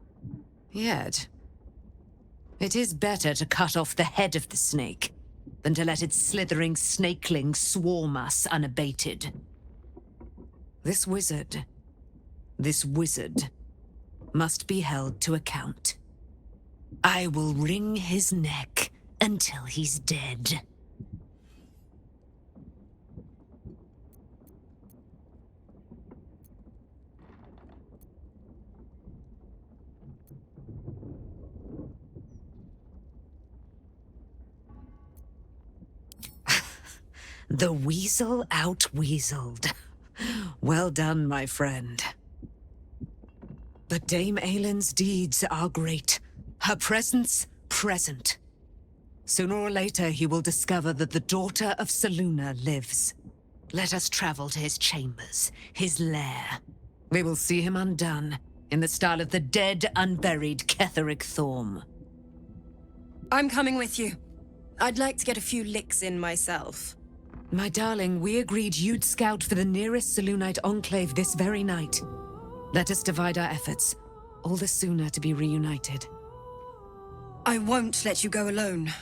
Yet, it is better to cut off the head of the snake than to let its slithering snakeling swarm us unabated. This wizard must be held to account. I will wring his neck until he's dead. The weasel out-weaseled. Well done, my friend. But Dame Aylin's deeds are great. Her presence, present. Sooner or later, he will discover that the daughter of Selûne lives. Let us travel to his chambers, his lair. We will see him undone, in the style of the dead, unburied Ketheric Thorm. I'm coming with you. I'd like to get a few licks in myself. My darling, we agreed you'd scout for the nearest Selûnite enclave this very night. Let us divide our efforts, all the sooner to be reunited. I won't let you go alone.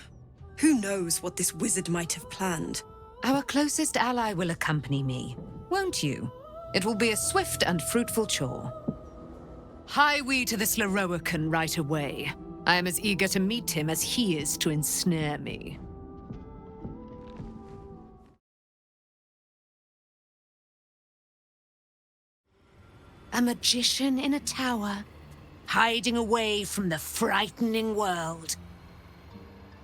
Who knows what this wizard might have planned? Our closest ally will accompany me, won't you? It will be a swift and fruitful chore. Hie we to this Loroacan right away. I am as eager to meet him as he is to ensnare me. A magician in a tower, hiding away from the frightening world.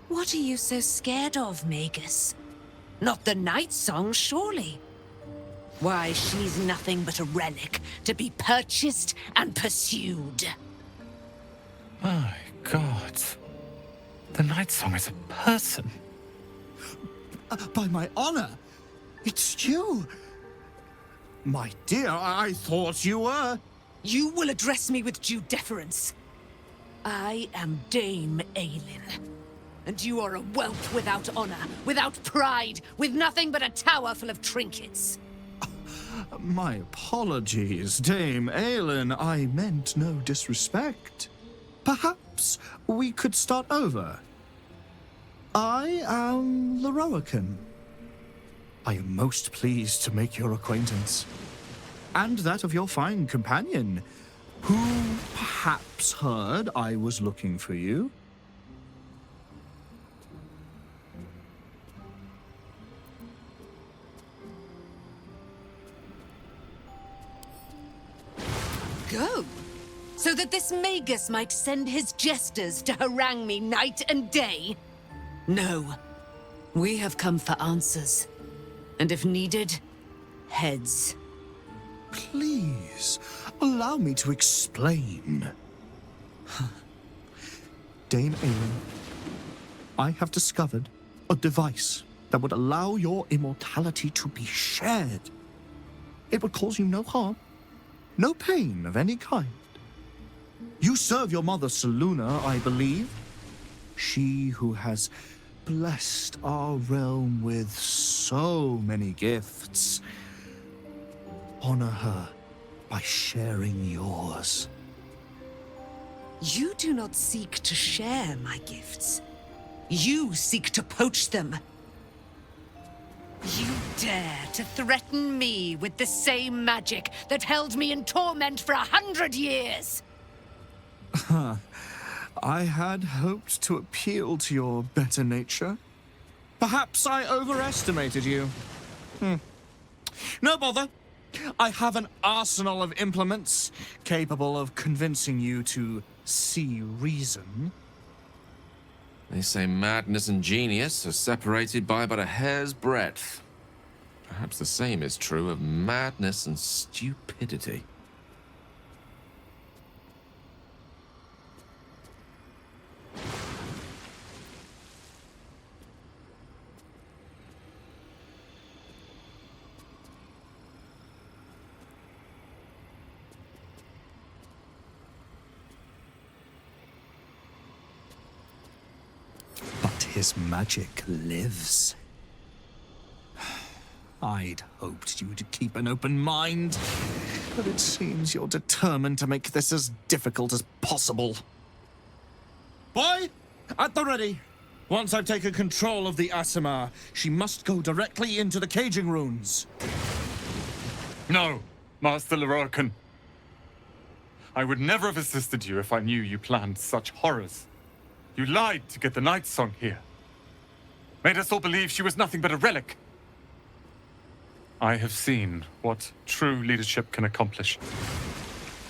What are you so scared of, Magus? Not the Nightsong, surely? Why, she's nothing but a relic to be purchased and pursued. My God. The Nightsong is a person. By my honor, it's you. My dear, I thought you were... You will address me with due deference. I am Dame Aelin. And you are a whelp without honor, without pride, with nothing but a tower full of trinkets. My apologies, Dame Aelin. I meant no disrespect. Perhaps we could start over. I am Leroican. I am most pleased to make your acquaintance. And that of your fine companion, who perhaps heard I was looking for you. Go, so that this Magus might send his jesters to harangue me night and day? No, we have come for answers. And if needed, heads. Please, allow me to explain. Dame Aelin, I have discovered a device that would allow your immortality to be shared. It would cause you no harm, no pain of any kind. You serve your mother Seluna, I believe. She who has blessed our realm with so many gifts. Honor her by sharing yours. You do not seek to share my gifts. You seek to poach them. You dare to threaten me with the same magic that held me in torment for 100 years! I had hoped to appeal to your better nature. Perhaps I overestimated you. No bother. I have an arsenal of implements capable of convincing you to see reason. They say madness and genius are separated by but a hair's breadth. Perhaps the same is true of madness and stupidity. His magic lives. I'd hoped you would keep an open mind, but it seems you're determined to make this as difficult as possible. Boy, at the ready. Once I've taken control of the Asimar, she must go directly into the caging runes. No, Master Leroican. I would never have assisted you if I knew you planned such horrors. You lied to get the Nightsong here. Made us all believe she was nothing but a relic. I have seen what true leadership can accomplish,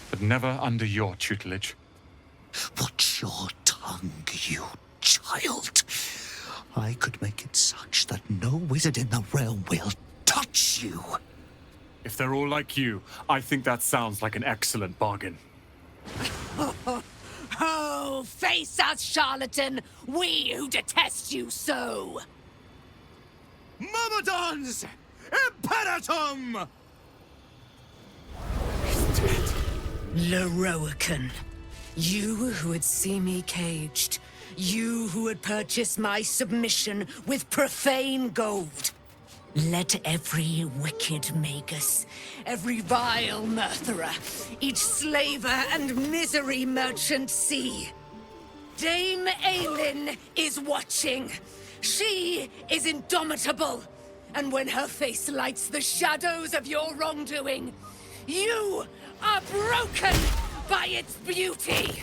but never under your tutelage. Watch your tongue, you child. I could make it such that no wizard in the realm will touch you. If they're all like you, I think that sounds like an excellent bargain. Oh, face us, charlatan! We who detest you so! Myrmidons! Imperatum! Leroican, you who would see me caged, you who would purchase my submission with profane gold. Let every wicked magus, every vile murtherer, each slaver and misery merchant see. Dame Aelin is watching. She is indomitable. And when her face lights the shadows of your wrongdoing, you are broken by its beauty.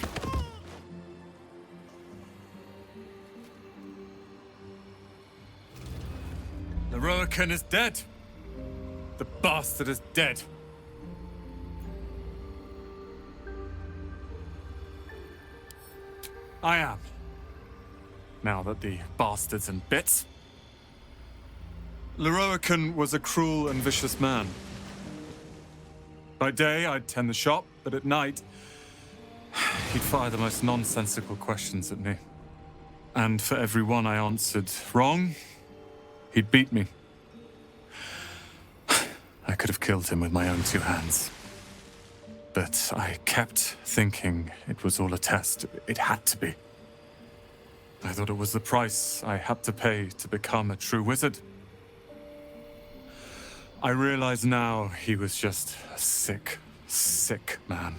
Leroican is dead. The bastard is dead. I am. Now that the bastard's in bits. Leroican was a cruel and vicious man. By day, I'd tend the shop, but at night, he'd fire the most nonsensical questions at me. And for every one I answered wrong, he'd beat me. I could have killed him with my own two hands. But I kept thinking it was all a test. It had to be. I thought it was the price I had to pay to become a true wizard. I realize now he was just a sick, sick man.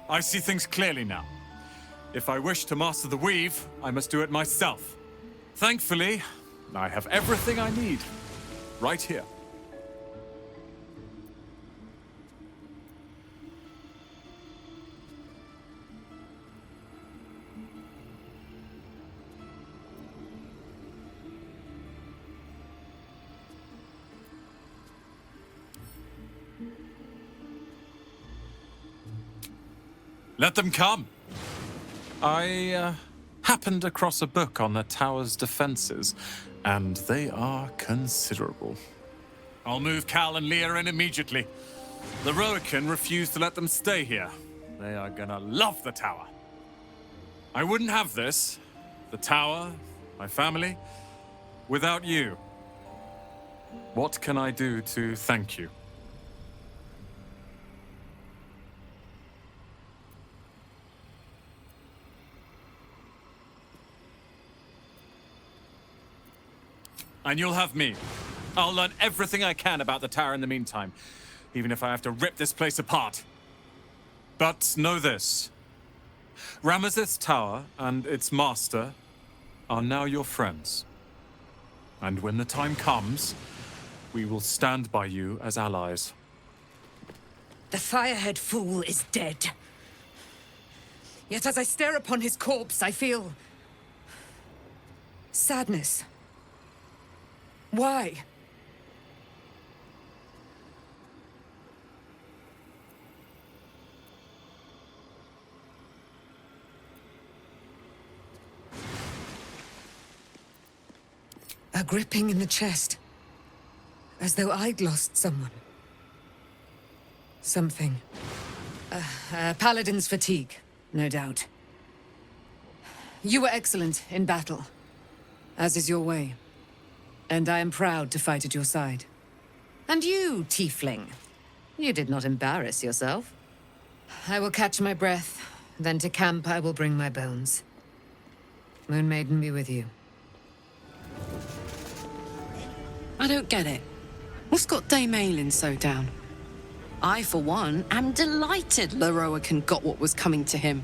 I see things clearly now. If I wish to master the weave, I must do it myself. Thankfully, I have everything I need, right here. Let them come. I happened across a book on the tower's defenses, and they are considerable. I'll move Cal and Leah in immediately. The Roican refused to let them stay here. They are gonna love the tower. I wouldn't have this, the tower, my family, without you. What can I do to thank you? And you'll have me. I'll learn everything I can about the tower in the meantime, even if I have to rip this place apart. But know this. Ramesses Tower and its master are now your friends. And when the time comes, we will stand by you as allies. The Firehead fool is dead. Yet as I stare upon his corpse, I feel sadness. Why? A gripping in the chest. As though I'd lost someone. Something. Paladin's fatigue, no doubt. You were excellent in battle, as is your way. And I am proud to fight at your side. And you, tiefling, you did not embarrass yourself. I will catch my breath, then to camp I will bring my bones. Moon Maiden be with you. I don't get it. What's got Dame Aelin so down? I, for one, am delighted Leroican got what was coming to him.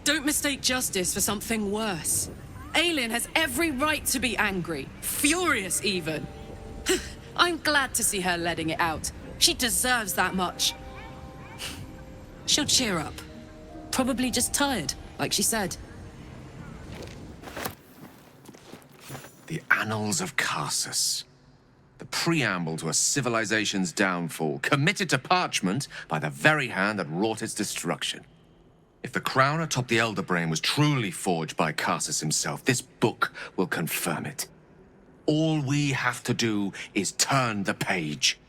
Don't mistake justice for something worse. Aelin has every right to be angry, furious even. I'm glad to see her letting it out. She deserves that much. She'll cheer up. Probably just tired, like she said. The Annals of Karsus. The preamble to a civilization's downfall, committed to parchment by the very hand that wrought its destruction. If the crown atop the Elder Brain was truly forged by Karsus himself, this book will confirm it. All we have to do is turn the page.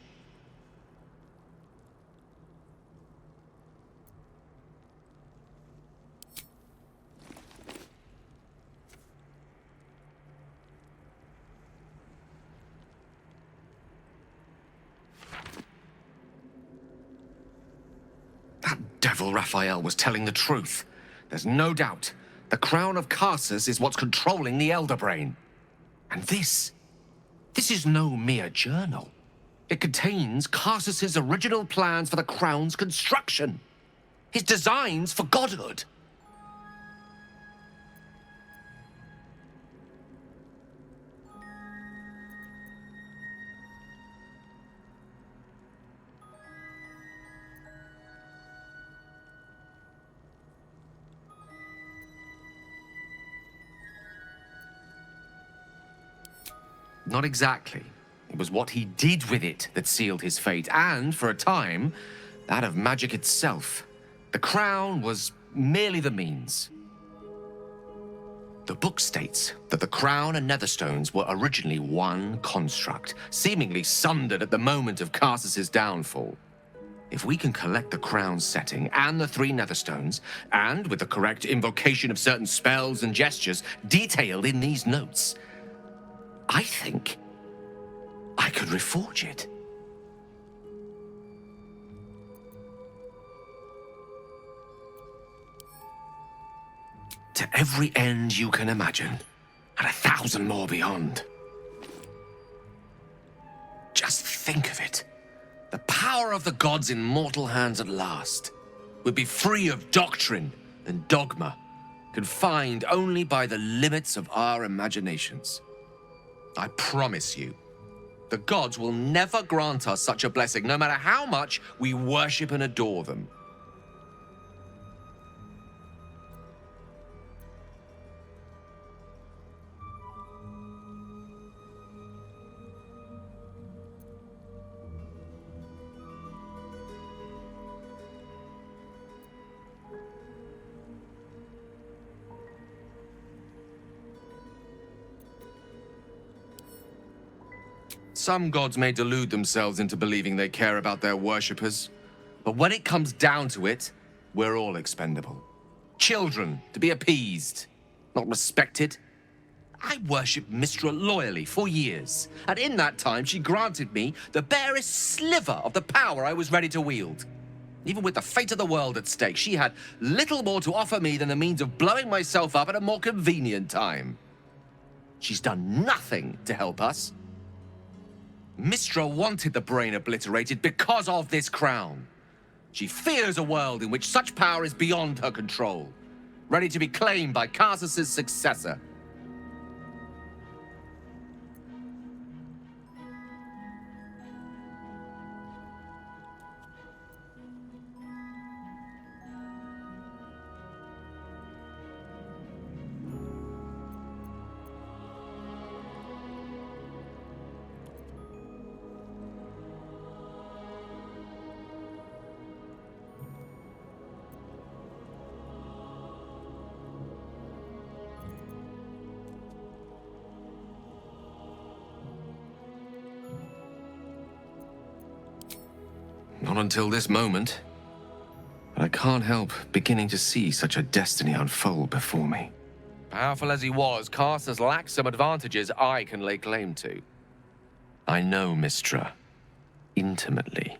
That devil Raphael was telling the truth. There's no doubt. The crown of Karsus is what's controlling the Elder Brain. And this This is no mere journal. It contains Carsus's original plans for the crown's construction. His designs for godhood. Not exactly. It was what he did with it that sealed his fate, and, for a time, that of magic itself. The crown was merely the means. The book states that the crown and netherstones were originally one construct, seemingly sundered at the moment of Carsus's downfall. If we can collect the crown's setting and the 3 netherstones, and with the correct invocation of certain spells and gestures detailed in these notes, I think I could reforge it. To every end you can imagine, and 1,000 more beyond. Just think of it. The power of the gods in mortal hands at last would be free of doctrine and dogma, confined only by the limits of our imaginations. I promise you, the gods will never grant us such a blessing, no matter how much we worship and adore them. Some gods may delude themselves into believing they care about their worshippers, but when it comes down to it, we're all expendable. Children to be appeased, not respected. I worshipped Mystra loyally for years, and in that time she granted me the barest sliver of the power I was ready to wield. Even with the fate of the world at stake, she had little more to offer me than the means of blowing myself up at a more convenient time. She's done nothing to help us. Mystra wanted the brain obliterated because of this crown. She fears a world in which such power is beyond her control, ready to be claimed by Carsus's successor. Not until this moment. But I can't help beginning to see such a destiny unfold before me. Powerful as he was, Carsus lacks some advantages I can lay claim to. I know Mystra intimately,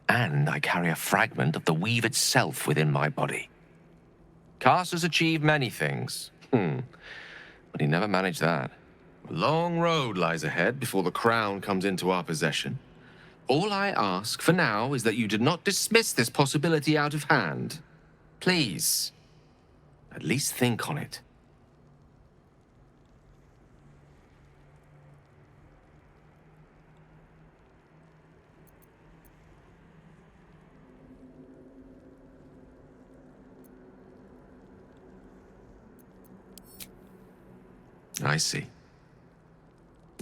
and I carry a fragment of the weave itself within my body. Carsus achieved many things, but he never managed that. A long road lies ahead before the crown comes into our possession. All I ask for now is that you do not dismiss this possibility out of hand. Please, at least think on it. I see.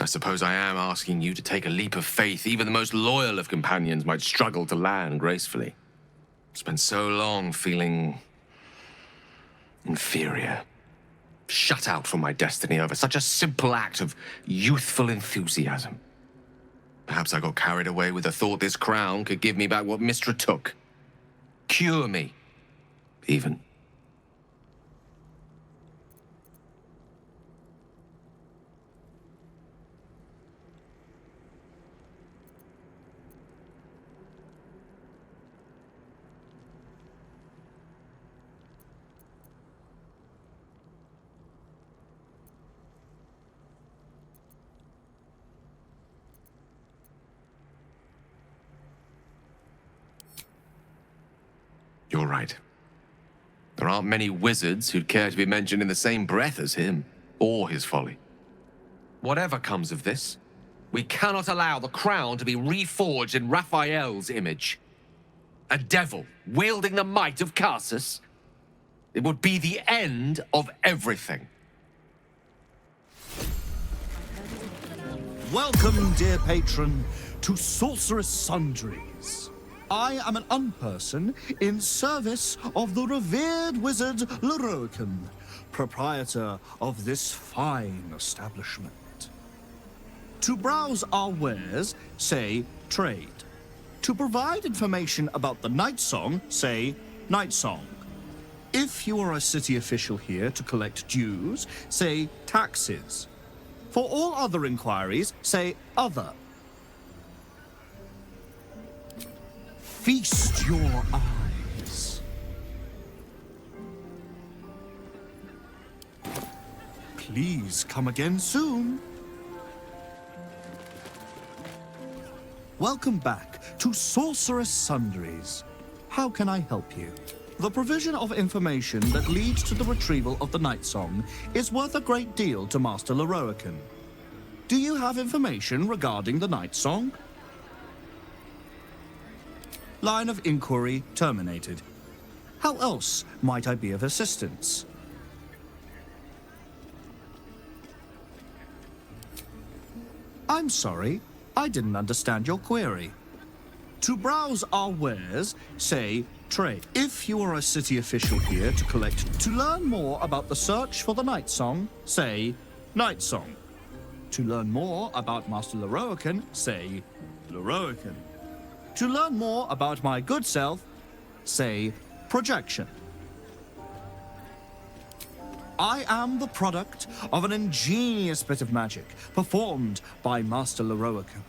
I suppose I am asking you to take a leap of faith even the most loyal of companions might struggle to land gracefully. Spent so long feeling inferior, shut out from my destiny over such a simple act of youthful enthusiasm. Perhaps I got carried away with the thought this crown could give me back what Mystra took. Cure me, even. right. There aren't many wizards who'd care to be mentioned in the same breath as him, or his folly. Whatever comes of this, we cannot allow the crown to be reforged in Raphael's image. A devil wielding the might of Karsus. It would be the end of everything. Welcome, dear patron, to Sorceress Sundries. I am an unperson in service of the revered wizard Leroican, proprietor of this fine establishment. To browse our wares, say trade. To provide information about the Nightsong, say Nightsong. If you are a city official here to collect dues, say taxes. For all other inquiries, say other. Feast your eyes. Please come again soon. Welcome back to Sorceress Sundries. How can I help you? The provision of information that leads to the retrieval of the Nightsong is worth a great deal to Master Leroican. Do you have information regarding the Nightsong? Line of inquiry terminated. How else might I be of assistance? I'm sorry, I didn't understand your query. To browse our wares, say trade. If you are a city official here to collect, to learn more about the search for the Nightsong, say Nightsong. To learn more about Master Leroican, say Leroican. To learn more about my good self, say projection. I am the product of an ingenious bit of magic performed by Master Leroican.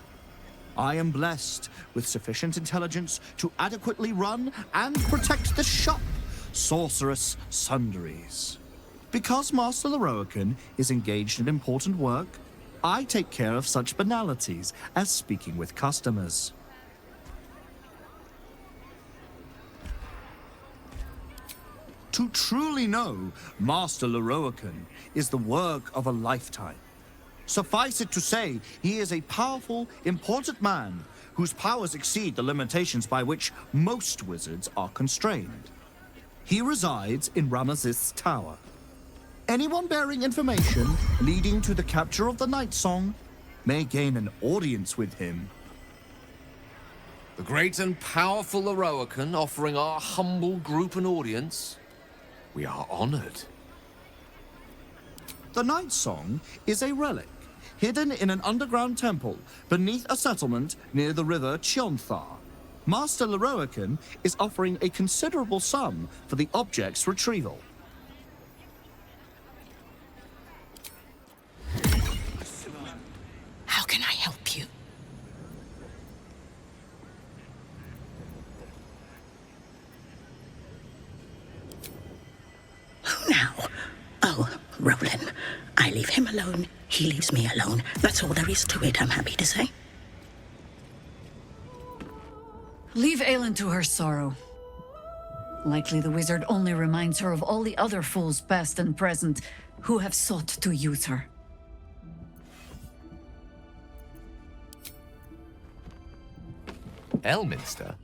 I am blessed with sufficient intelligence to adequately run and protect the shop, Sorceress Sundries. Because Master Leroican is engaged in important work, I take care of such banalities as speaking with customers. To truly know Master Leroican is the work of a lifetime. Suffice it to say, he is a powerful, important man whose powers exceed the limitations by which most wizards are constrained. He resides in Ramazith's tower. Anyone bearing information leading to the capture of the Nightsong may gain an audience with him. The great and powerful Leroican offering our humble group an audience. We are honored. The Nightsong is a relic, hidden in an underground temple beneath a settlement near the river Chionthar. Master Leroican is offering a considerable sum for the object's retrieval. How can I help you? Who now? Oh, Roland. I leave him alone, he leaves me alone. That's all there is to it, I'm happy to say. Leave Aelin to her sorrow. Likely the wizard only reminds her of all the other fools, past and present, who have sought to use her. Elminster?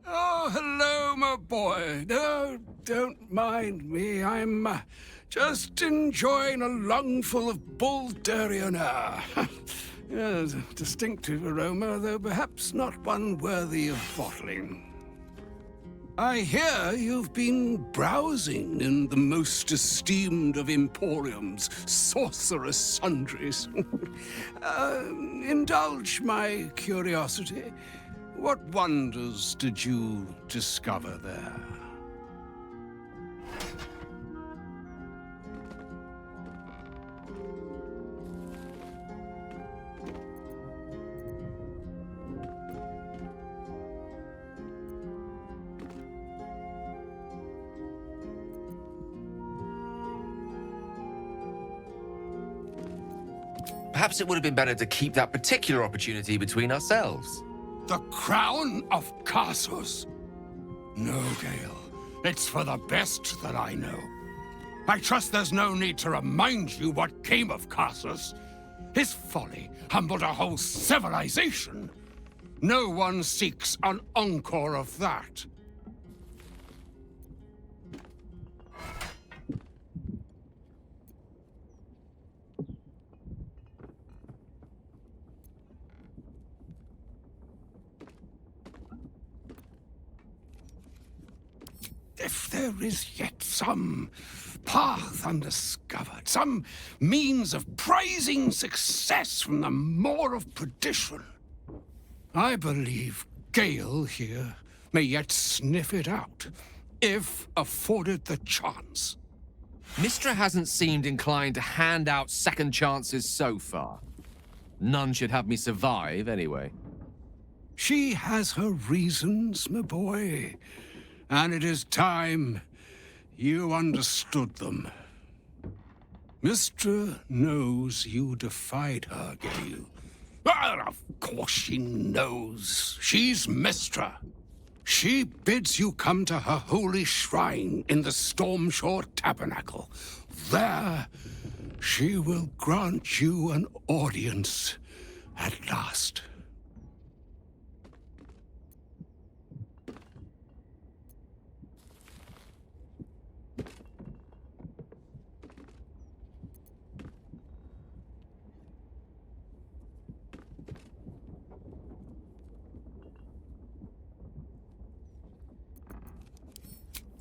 Oh, hello, my boy. No, don't mind me. I'm just enjoying a lungful of Baldurian air. Yes, a distinctive aroma, though perhaps not one worthy of bottling. I hear you've been browsing in the most esteemed of emporiums, Sorceress Sundries. Indulge my curiosity. What wonders did you discover there? Perhaps it would have been better to keep that particular opportunity between ourselves. The crown of Karsus? No, Gale. It's for the best that I know. I trust there's no need to remind you what came of Carsus. His folly humbled a whole civilization. No one seeks an encore of that. If there is yet some path undiscovered, some means of praising success from the maw of perdition, I believe Gale here may yet sniff it out, if afforded the chance. Mystra hasn't seemed inclined to hand out second chances so far. None should have me survive, anyway. She has her reasons, my boy. And it is time you understood them. Mystra knows you defied her, Gale. Well, of course she knows. She's Mystra. She bids you come to her holy shrine in the Stormshore Tabernacle. There, she will grant you an audience at last.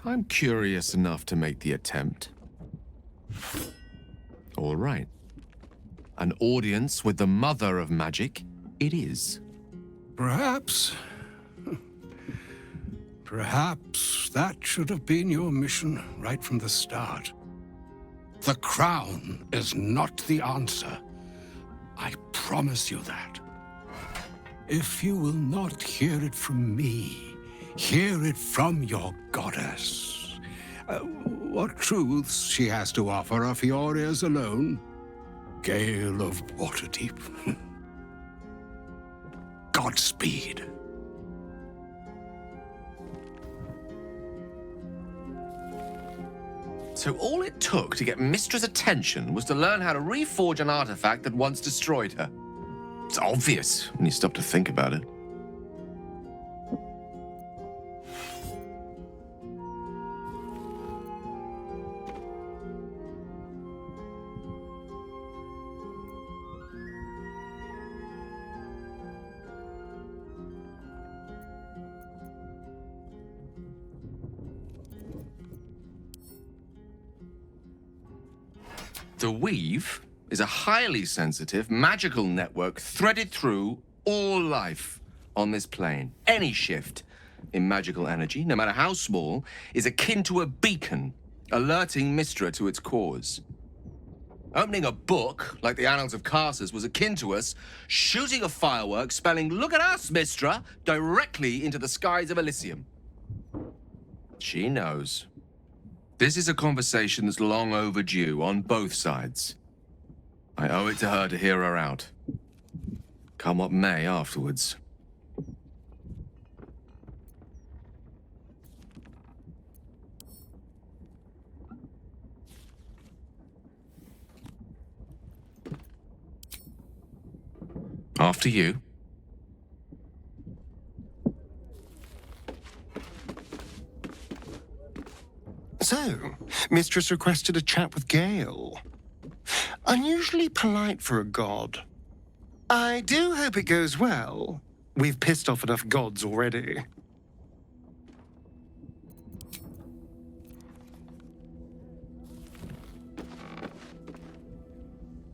I'm curious enough to make the attempt. All right. An audience with the mother of magic, it is. Perhaps that should have been your mission right from the start. The crown is not the answer. I promise you that. If you will not hear it from me, hear it from your goddess. What truths she has to offer are for your ears alone. Gale of Waterdeep. Godspeed. So all it took to get Mystra's attention was to learn how to reforge an artifact that once destroyed her. It's obvious when you stop to think about it. The Weave is a highly sensitive, magical network threaded through all life on this plane. Any shift in magical energy, no matter how small, is akin to a beacon, alerting Mystra to its cause. Opening a book, like the Annals of Carsus, was akin to us shooting a firework spelling, "Look at us, Mystra," directly into the skies of Elysium. She knows. This is a conversation that's long overdue on both sides. I owe it to her to hear her out. Come what may afterwards. After you. So, Mistress requested a chat with Gale. Unusually polite for a god. I do hope it goes well. We've pissed off enough gods already.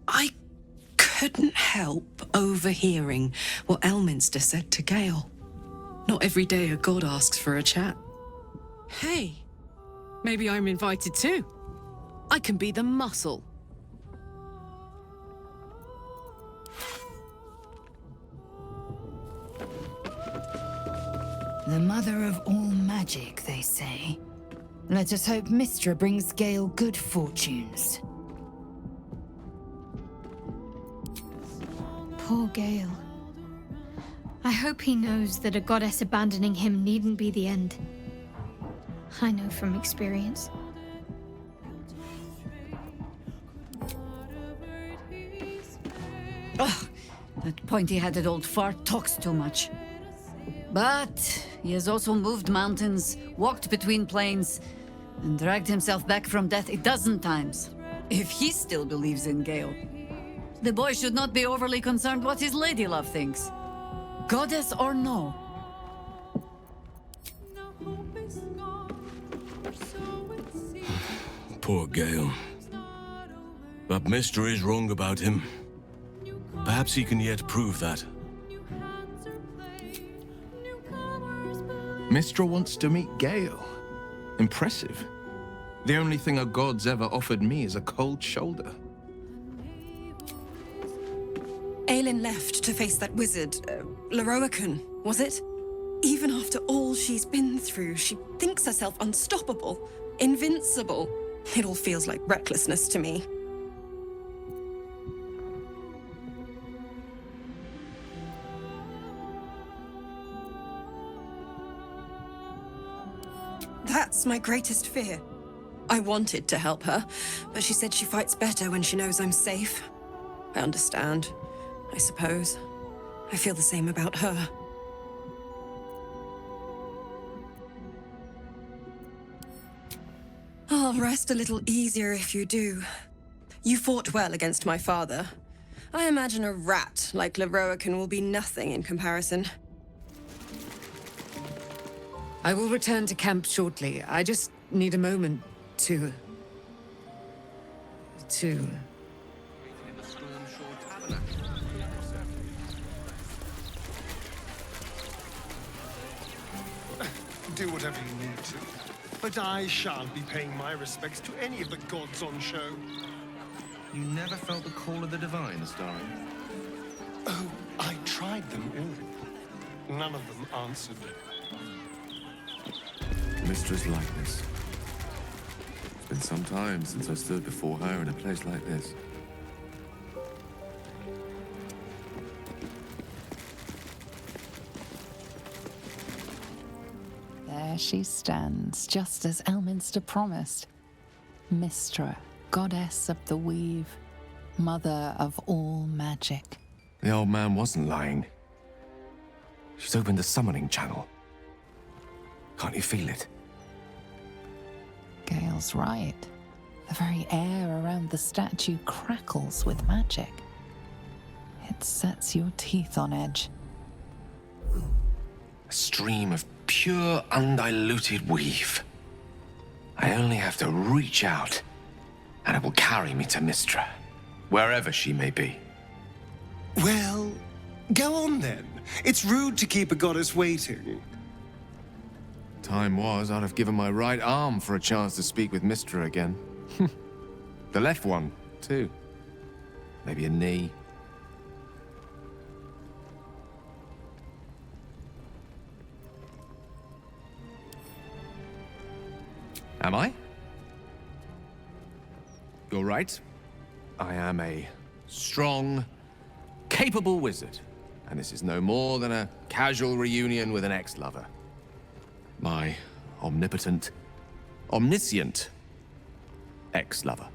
I couldn't help overhearing what Elminster said to Gale. Not every day a god asks for a chat. Hey, maybe I'm invited too. I can be the muscle. The mother of all magic, they say. Let us hope Mystra brings Gale good fortunes. Poor Gale. I hope he knows that a goddess abandoning him needn't be the end. I know from experience. Ugh, that pointy-headed old fart talks too much. But he has also moved mountains, walked between plains, and dragged himself back from death a dozen times. If he still believes in Gale, the boy should not be overly concerned what his ladylove thinks. Goddess or no. Poor Gale. But Mr. is wrong about him. Perhaps he can yet prove that. Mistra wants to meet Gale. Impressive. The only thing a god's ever offered me is a cold shoulder. Aelin left to face that wizard, Leroican, was it? Even after all she's been through, she thinks herself unstoppable, invincible. It all feels like recklessness to me. That's my greatest fear. I wanted to help her, but she said she fights better when she knows I'm safe. I understand, I suppose. I feel the same about her. I'll rest a little easier if you do. You fought well against my father. I imagine a rat like Leroican will be nothing in comparison. I will return to camp shortly. I just need a moment to... Do whatever you need to. But I shan't be paying my respects to any of the gods on show. You never felt the call of the divine, Starry? Oh, I tried them all. None of them answered. Mistress likeness. It's been some time since I stood before her in a place like this. There she stands, just as Elminster promised. Mystra, goddess of the weave, mother of all magic. The old man wasn't lying. She's opened the summoning channel. Can't you feel it? Gale's right. The very air around the statue crackles with magic. It sets your teeth on edge. A stream of pure, undiluted weave. I only have to reach out, and it will carry me to Mystra, wherever she may be. Well, go on then. It's rude to keep a goddess waiting. Time was, I'd have given my right arm for a chance to speak with Mystra again. The left one, too. Maybe a knee. Am I? You're right. I am a strong, capable wizard. And this is no more than a casual reunion with an ex-lover. My omnipotent, omniscient ex-lover.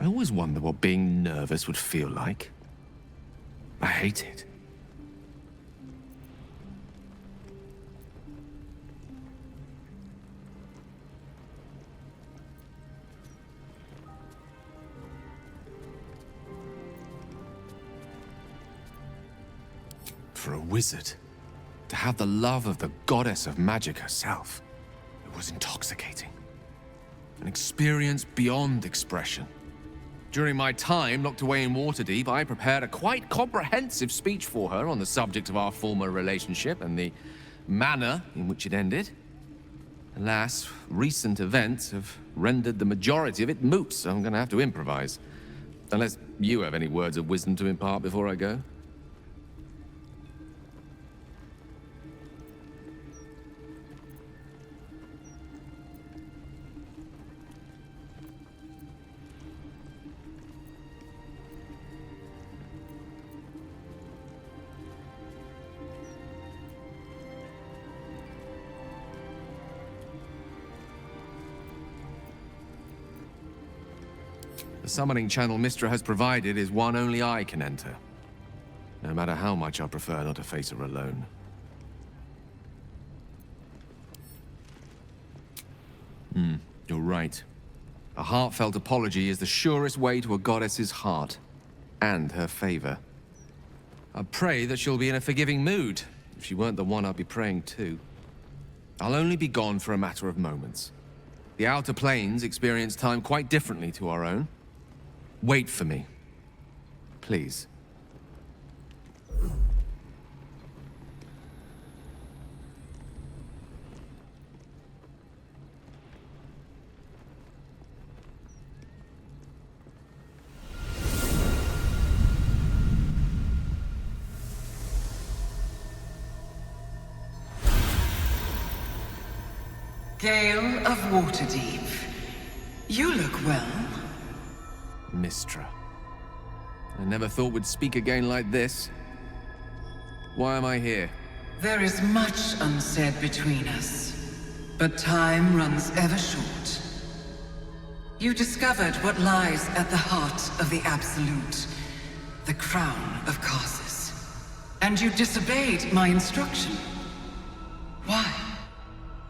I always wonder what being nervous would feel like. I hate it. For a wizard, to have the love of the goddess of magic herself, it was intoxicating. An experience beyond expression. During my time locked away in Waterdeep, I prepared a quite comprehensive speech for her on the subject of our former relationship and the manner in which it ended. Alas, recent events have rendered the majority of it moot, so I'm going to have to improvise. Unless you have any words of wisdom to impart before I go. The summoning channel Mystra has provided is one only I can enter. No matter how much I prefer not to face her alone. You're right. A heartfelt apology is the surest way to a goddess's heart. And her favor. I pray that she'll be in a forgiving mood. If she weren't the one I'd be praying to. I'll only be gone for a matter of moments. The Outer Planes experience time quite differently to our own. Wait for me. Please. Gale of Waterdeep. You look well. Mystra. I never thought we'd speak again like this. Why am I here? There is much unsaid between us, but time runs ever short. You discovered what lies at the heart of the Absolute, the crown of Karsus. And you disobeyed my instruction. Why?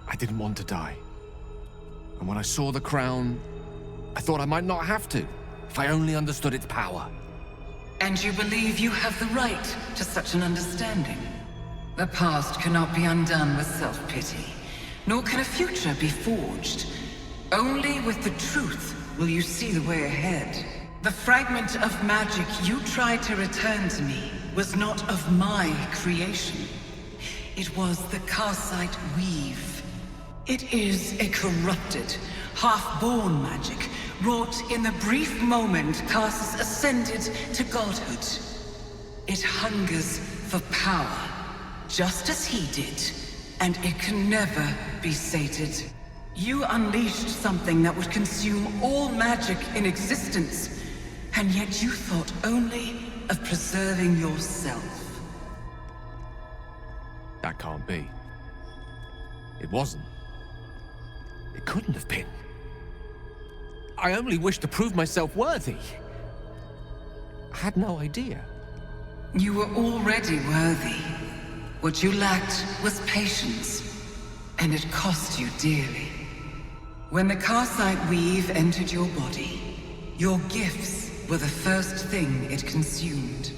I didn't want to die. And when I saw the crown, I thought I might not have to, if I only understood its power. And you believe you have the right to such an understanding? The past cannot be undone with self-pity, nor can a future be forged. Only with the truth will you see the way ahead. The fragment of magic you tried to return to me was not of my creation. It was the Karsite Weave. It is a corrupted, half-born magic, wrought in the brief moment Karsus ascended to godhood. It hungers for power, just as he did, and it can never be sated. You unleashed something that would consume all magic in existence, and yet you thought only of preserving yourself. That can't be. It wasn't. It couldn't have been. I only wished to prove myself worthy. I had no idea. You were already worthy. What you lacked was patience, and it cost you dearly. When the Karsite Weave entered your body, your gifts were the first thing it consumed.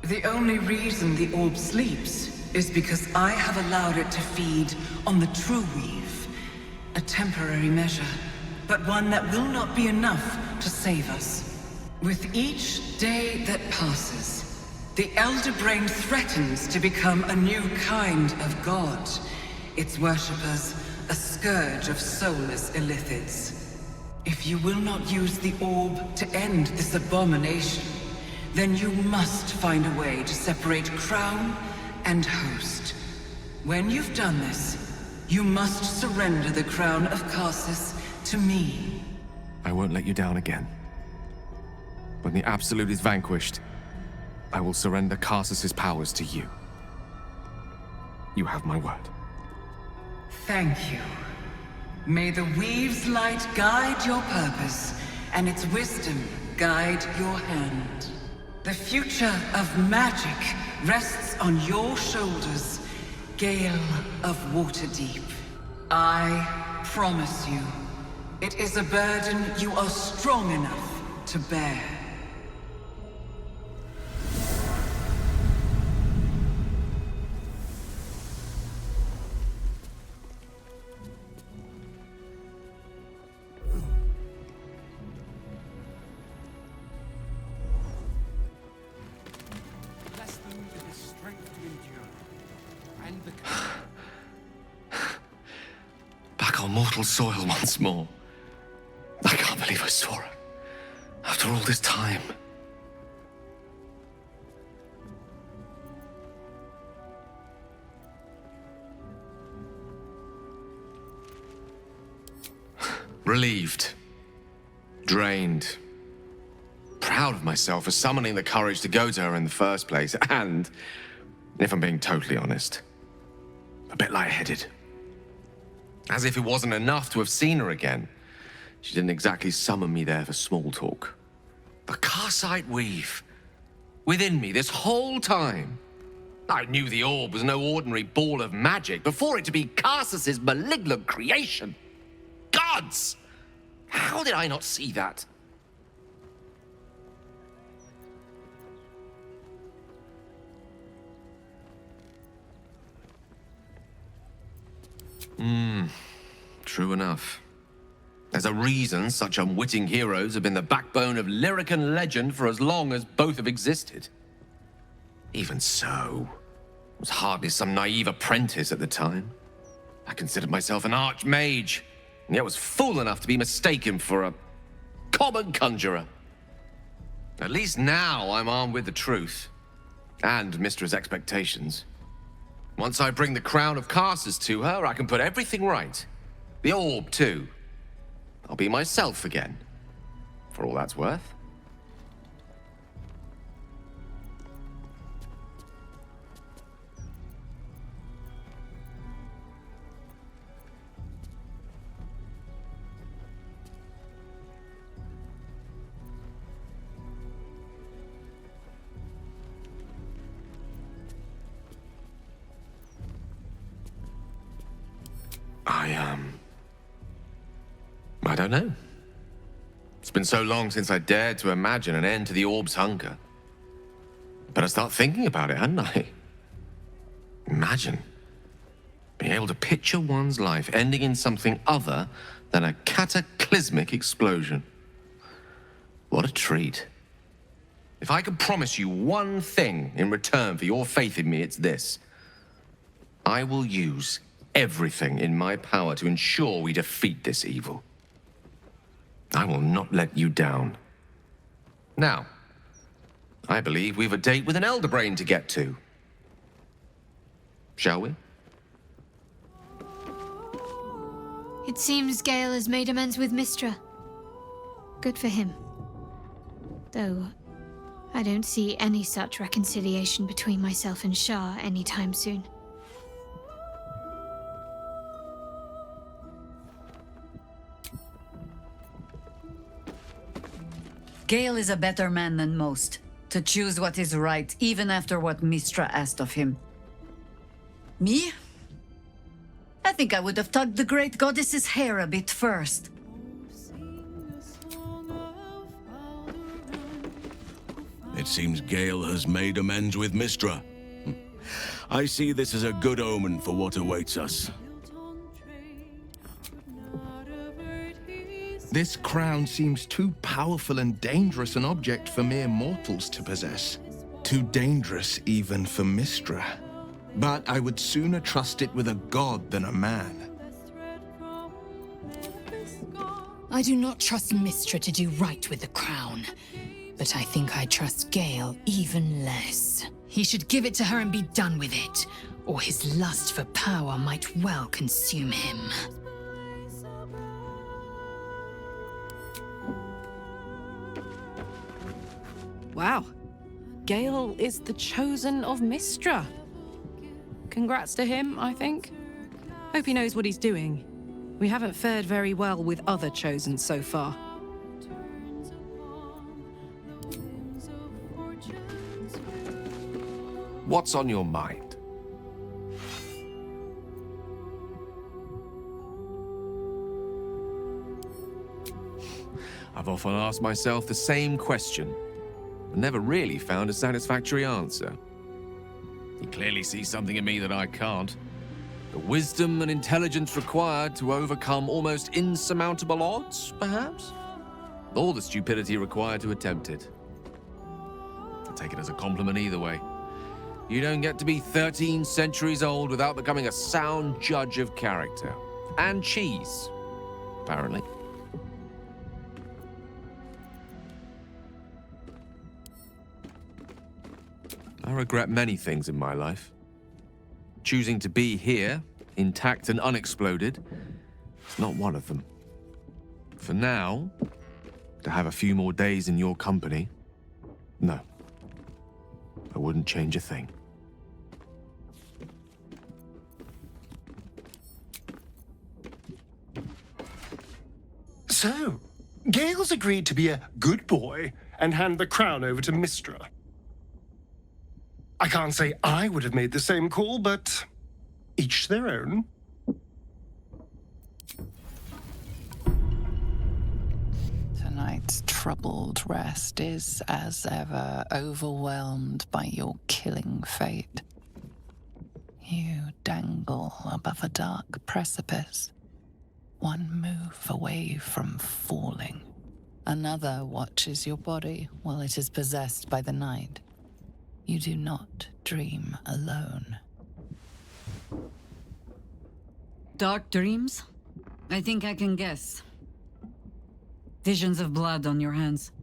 The only reason the orb sleeps is because I have allowed it to feed on the true weave. A temporary measure, but one that will not be enough to save us. With each day that passes, the Elder Brain threatens to become a new kind of god. Its worshippers, a scourge of soulless illithids. If you will not use the orb to end this abomination, then you must find a way to separate crown and host. When you've done this, you must surrender the crown of Karsus to me. I won't let you down again. When the Absolute is vanquished, I will surrender Karsus's powers to you. You have my word. Thank you. May the Weave's light guide your purpose, and its wisdom guide your hand. The future of magic rests on your shoulders, Gale of Waterdeep. I promise you, it is a burden you are strong enough to bear. Back on mortal soil once more. I can't believe I saw her. After all this time. Relieved. Drained. Proud of myself for summoning the courage to go to her in the first place, and, if I'm being totally honest, a bit lightheaded. As if it wasn't enough to have seen her again. She didn't exactly summon me there for small talk. The Karsite weave. Within me this whole time. I knew the orb was no ordinary ball of magic before it to be Karsus's malignant creation. Gods! How did I not see that? True enough. There's a reason such unwitting heroes have been the backbone of Lyrican legend for as long as both have existed. Even so, I was hardly some naive apprentice at the time. I considered myself an archmage, and yet was fool enough to be mistaken for a common conjurer. At least now I'm armed with the truth, and Mystra's expectations. Once I bring the crown of Karsus to her, I can put everything right. The orb, too. I'll be myself again, for all that's worth. I don't know. It's been so long since I dared to imagine an end to the orb's hunger. But I start thinking about it, hadn't I? Imagine being able to picture one's life ending in something other than a cataclysmic explosion. What a treat. If I could promise you one thing in return for your faith in me, it's this. I will use everything in my power to ensure we defeat this evil. I will not let you down. Now, I believe we've a date with an Elder Brain to get to. Shall we? It seems Gale has made amends with Mystra. Good for him. Though, I don't see any such reconciliation between myself and Shah anytime soon. Gale is a better man than most, to choose what is right, even after what Mystra asked of him. Me? I think I would have tugged the great goddess's hair a bit first. It seems Gale has made amends with Mystra. I see this as a good omen for what awaits us. This crown seems too powerful and dangerous an object for mere mortals to possess. Too dangerous even for Mystra. But I would sooner trust it with a god than a man. I do not trust Mystra to do right with the crown. But I think I trust Gale even less. He should give it to her and be done with it, or his lust for power might well consume him. Wow. Gale is the chosen of Mystra. Congrats to him, I think. Hope he knows what he's doing. We haven't fared very well with other chosen so far. What's on your mind? I've often asked myself the same question, but never really found a satisfactory answer. You clearly see something in me that I can't. The wisdom and intelligence required to overcome almost insurmountable odds, perhaps? Or the stupidity required to attempt it. I'll take it as a compliment either way. You don't get to be 13 centuries old without becoming a sound judge of character. And cheese, apparently. I regret many things in my life. Choosing to be here, intact and unexploded, is not one of them. For now, to have a few more days in your company, no. I wouldn't change a thing. So, Gale's agreed to be a good boy and hand the crown over to Mystra. I can't say I would have made the same call, but each their own. Tonight's troubled rest is, as ever, overwhelmed by your killing fate. You dangle above a dark precipice, one move away from falling. Another watches your body while it is possessed by the night. You do not dream alone. Dark dreams? I think I can guess. Visions of blood on your hands.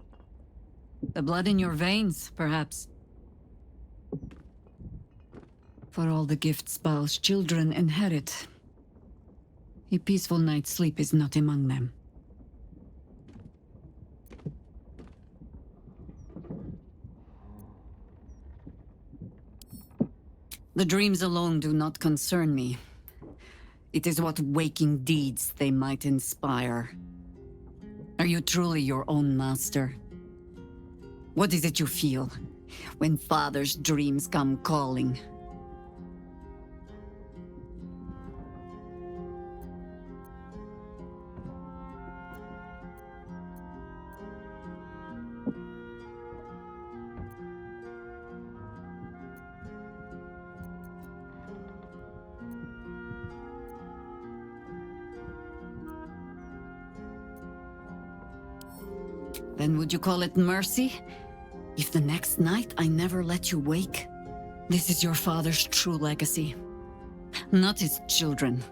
The blood in your veins, perhaps. For all the gifts Baal's children inherit, a peaceful night's sleep is not among them. The dreams alone do not concern me. It is what waking deeds they might inspire. Are you truly your own master? What is it you feel when Father's dreams come calling? Then would you call it mercy? If the next night I never let you wake? This is your father's true legacy. Not his children,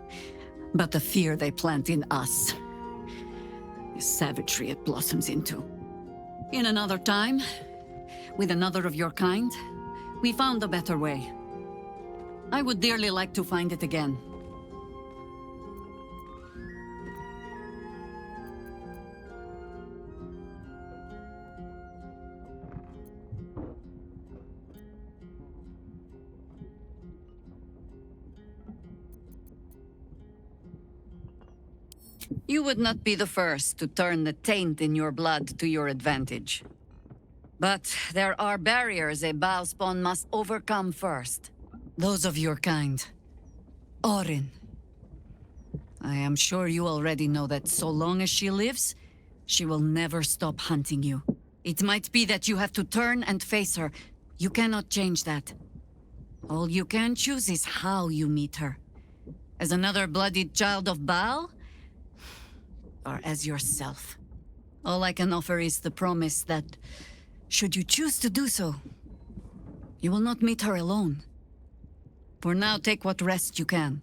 but the fear they plant in us. The savagery it blossoms into. In another time, with another of your kind, we found a better way. I would dearly like to find it again. You would not be the first to turn the taint in your blood to your advantage. But there are barriers a Baalspawn must overcome first. Those of your kind. Orin. I am sure you already know that so long as she lives, she will never stop hunting you. It might be that you have to turn and face her. You cannot change that. All you can choose is how you meet her. As another bloodied child of Baal? Or as yourself. All I can offer is the promise that, should you choose to do so, you will not meet her alone. For now, take what rest you can.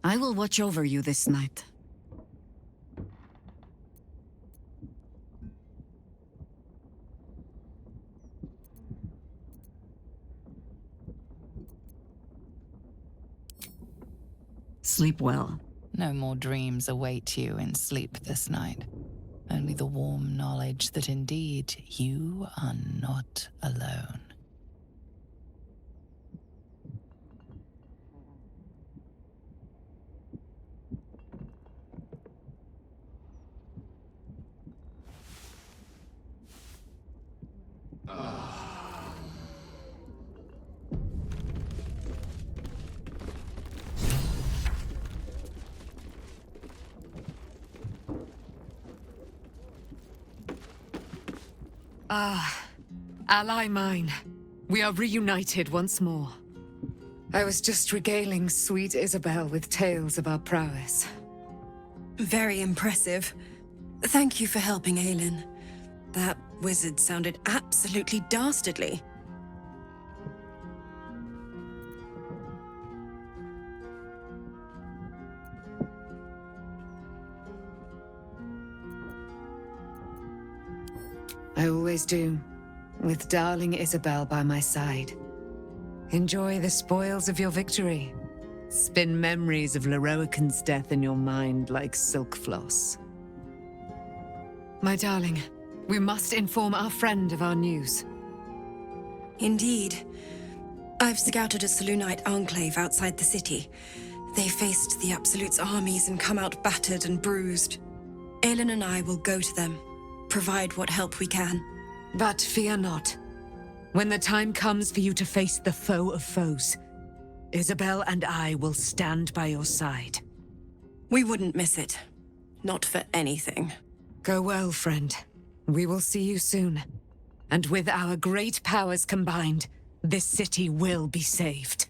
I will watch over you this night. Sleep well. No more dreams await you in sleep this night. Only the warm knowledge that indeed you are not alone. Ally mine. We are reunited once more. I was just regaling sweet Isabel with tales of our prowess. Very impressive. Thank you for helping Aelin. That wizard sounded absolutely dastardly. I always do, with darling Isabel by my side. Enjoy the spoils of your victory. Spin memories of Lorroakan's death in your mind like silk floss. My darling, we must inform our friend of our news. Indeed. I've scouted a Selûnite enclave outside the city. They faced the Absolute's armies and come out battered and bruised. Aelin and I will go to them, provide what help we can. But fear not. When the time comes for you to face the foe of foes, Isabel and I will stand by your side. We wouldn't miss it. Not for anything. Go well, friend. We will see you soon. And with our great powers combined, this city will be saved.